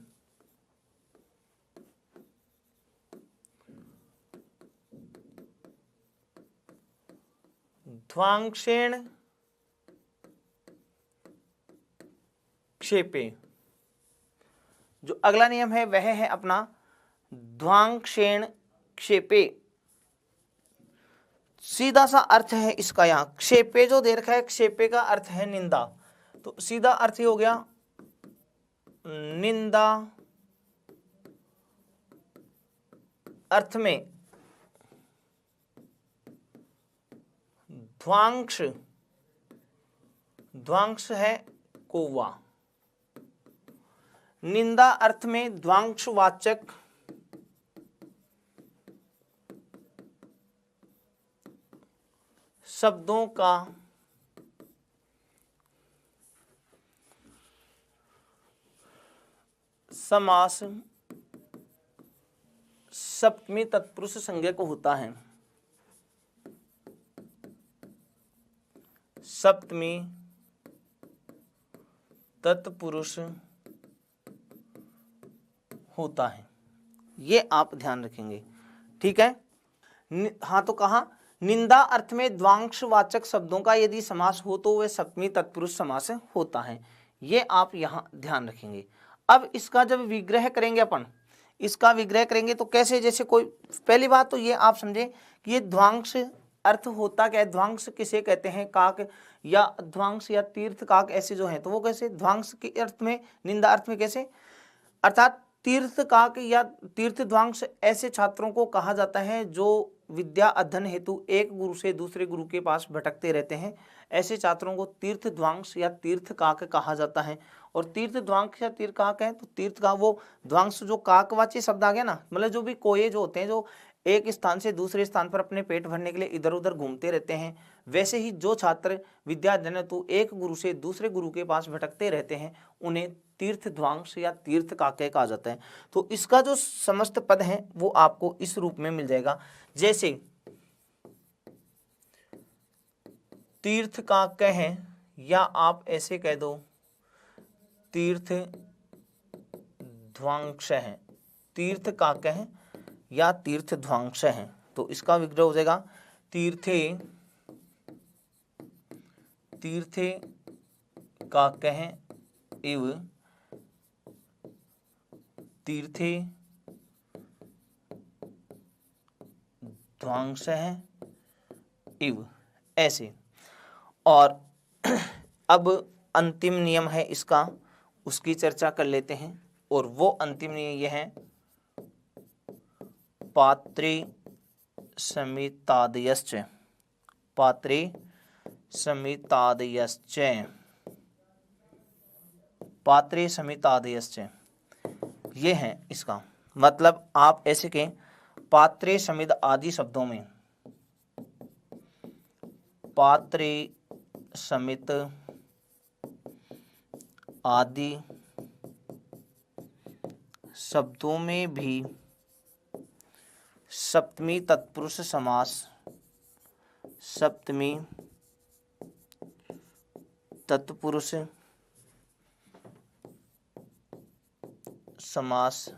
ध्वांशेन क्षेपे, जो अगला नियम है वह है अपना ध्वांशेन क्षेपे। सीधा सा अर्थ है इसका, यहाँ क्षेपे जो दे रखा है, क्षेपे का अर्थ है निंदा, तो सीधा अर्थ ही हो गया निंदा अर्थ में ध्वांश, ध्वांश है कौवा, निंदा अर्थ में ध्वांशवाचक शब्दों का समास सप्तमी तत्पुरुष संज्ञक होता है। सप्तमी तत्पुरुष होता है, ये आप ध्यान रखेंगे। ठीक है, हाँ तो कहा निंदा अर्थ में द्वांशवाचक शब्दों का यदि समास हो तो वह सप्तमी तत्पुरुष समास होता है। ये आप यहाँ ध्यान रखेंगे। अब इसका जब विग्रह करेंगे अपन, इसका विग्रह करेंगे तो कैसे, जैसे कोई, पहली बात तो ये आप समझे कि ये ध्वांश अर्थ होता क्या है। ध्वांश किसे कहते हैं, काक या ध्वांश या तीर्थ काक ऐसे जो हैं, तो वो कैसे ध्वांश के अर्थ में, निंदा अर्थ में कैसे, अर्थात तीर्थ काक या तीर्थ ध्वांश ऐसे छात्रों को कहा जाता है जो विद्या अध्ययन हेतु एक गुरु से दूसरे गुरु के पास भटकते रहते हैं। ऐसे छात्रों को तीर्थ ध्वांश या तीर्थ काक कहा जाता है। और तीर्थ ध्वांश या तीर्थ काक है तो तीर्थ का वो ध्वांश जो काकवाची शब्द आ गया ना, मतलब जो भी कोये जो होते हैं जो एक स्थान से दूसरे स्थान पर अपने पेट भरने के लिए इधर उधर घूमते रहते हैं, वैसे ही जो छात्र विद्या अध्ययन हेतु एक गुरु से दूसरे गुरु के पास भटकते रहते हैं उन्हें तीर्थ ध्वांश या तीर्थ काके कहा जाता है। तो इसका जो समस्त पद है वो आपको इस रूप में मिल जाएगा, जैसे तीर्थ काके हैं, या आप ऐसे कह दो तीर्थ ध्वांश है, तीर्थ काके हैं या तीर्थ ध्वांश है। तो इसका विग्रह हो जाएगा तीर्थे तीर्थे काके हैं इव तीर्थे ध्वांश है इव, ऐसे। और अब अंतिम नियम है इसका, उसकी चर्चा कर लेते हैं। और वो अंतिम नियम यह है, पात्रे समितादयश्च, पात्रे समितादयश्च, पात्रे समितादयश्च, ये है इसका मतलब। आप ऐसे कहें पात्रे समित आदि शब्दों में, पात्रे समित आदि शब्दों में भी सप्तमी तत्पुरुष समास, सप्तमी तत्पुरुष समास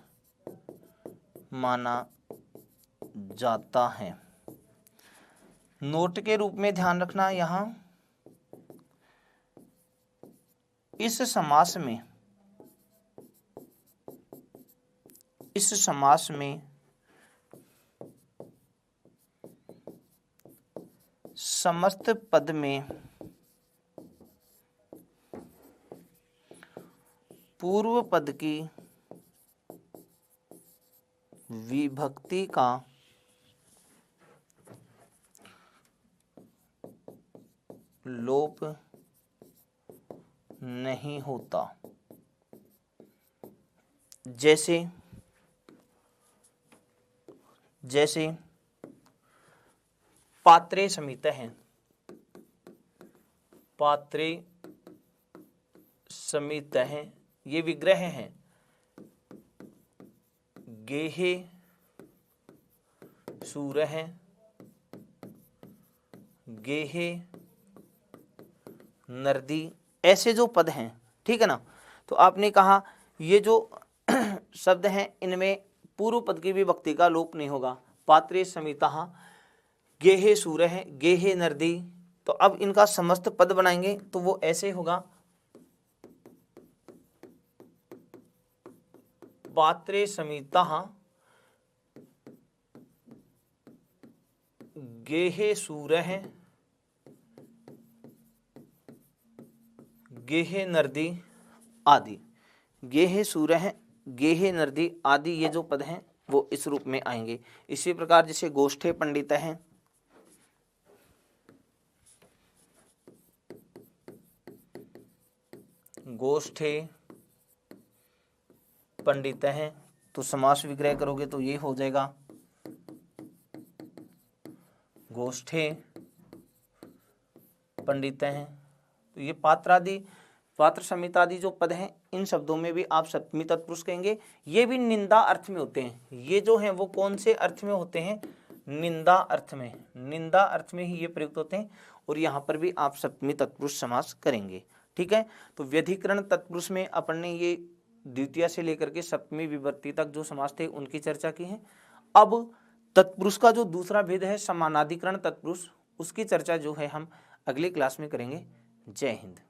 माना जाता है। नोट के रूप में ध्यान रखना, यहाँ इस समास में, इस समास में समस्त पद में पूर्व पद की विभक्ति का लोप नहीं होता। जैसे जैसे पात्रे समित हैं, पात्रे समित हैं, ये विग्रह हैं। गेहे सूर हैं, गेहे नर्दी, ऐसे जो पद हैं, ठीक है ना। तो आपने कहा ये जो शब्द हैं इनमें पूर्व पद की विभक्ति का लोप नहीं होगा। पात्रे समिता, गेहे सूर है, गेहे नर्दी। तो अब इनका समस्त पद बनाएंगे तो वो ऐसे होगा, पात्रे समिता गेहे सूर है, गेहे नर्दी आदि। गेहे सूर है, गेहे नर्दी आदि, ये जो पद हैं वो इस रूप में आएंगे। इसी प्रकार जैसे गोष्ठे पंडित हैं, गोष्ठे पंडित हैं, तो समास विग्रह करोगे तो ये हो जाएगा गोष्ठे पंडित हैं। तो ये पात्रादि, पात्र समित आदि जो पद हैं इन शब्दों में भी आप सप्तमी तत्पुरुष कहेंगे। ये भी निंदा अर्थ में होते हैं। ये जो हैं वो कौन से अर्थ में होते हैं, निंदा अर्थ में, निंदा अर्थ में ही ये प्रयुक्त होते हैं। और यहाँ पर भी आप सप्तमी तत्पुरुष समास करेंगे, ठीक है। तो व्यधिकरण तत्पुरुष में अपन ने ये द्वितीय से लेकर के सप्तमी विभक्ति तक जो समास थे उनकी चर्चा की है। अब तत्पुरुष का जो दूसरा भेद है समानाधिकरण तत्पुरुष, उसकी चर्चा जो है हम अगली क्लास में करेंगे। जय हिंद।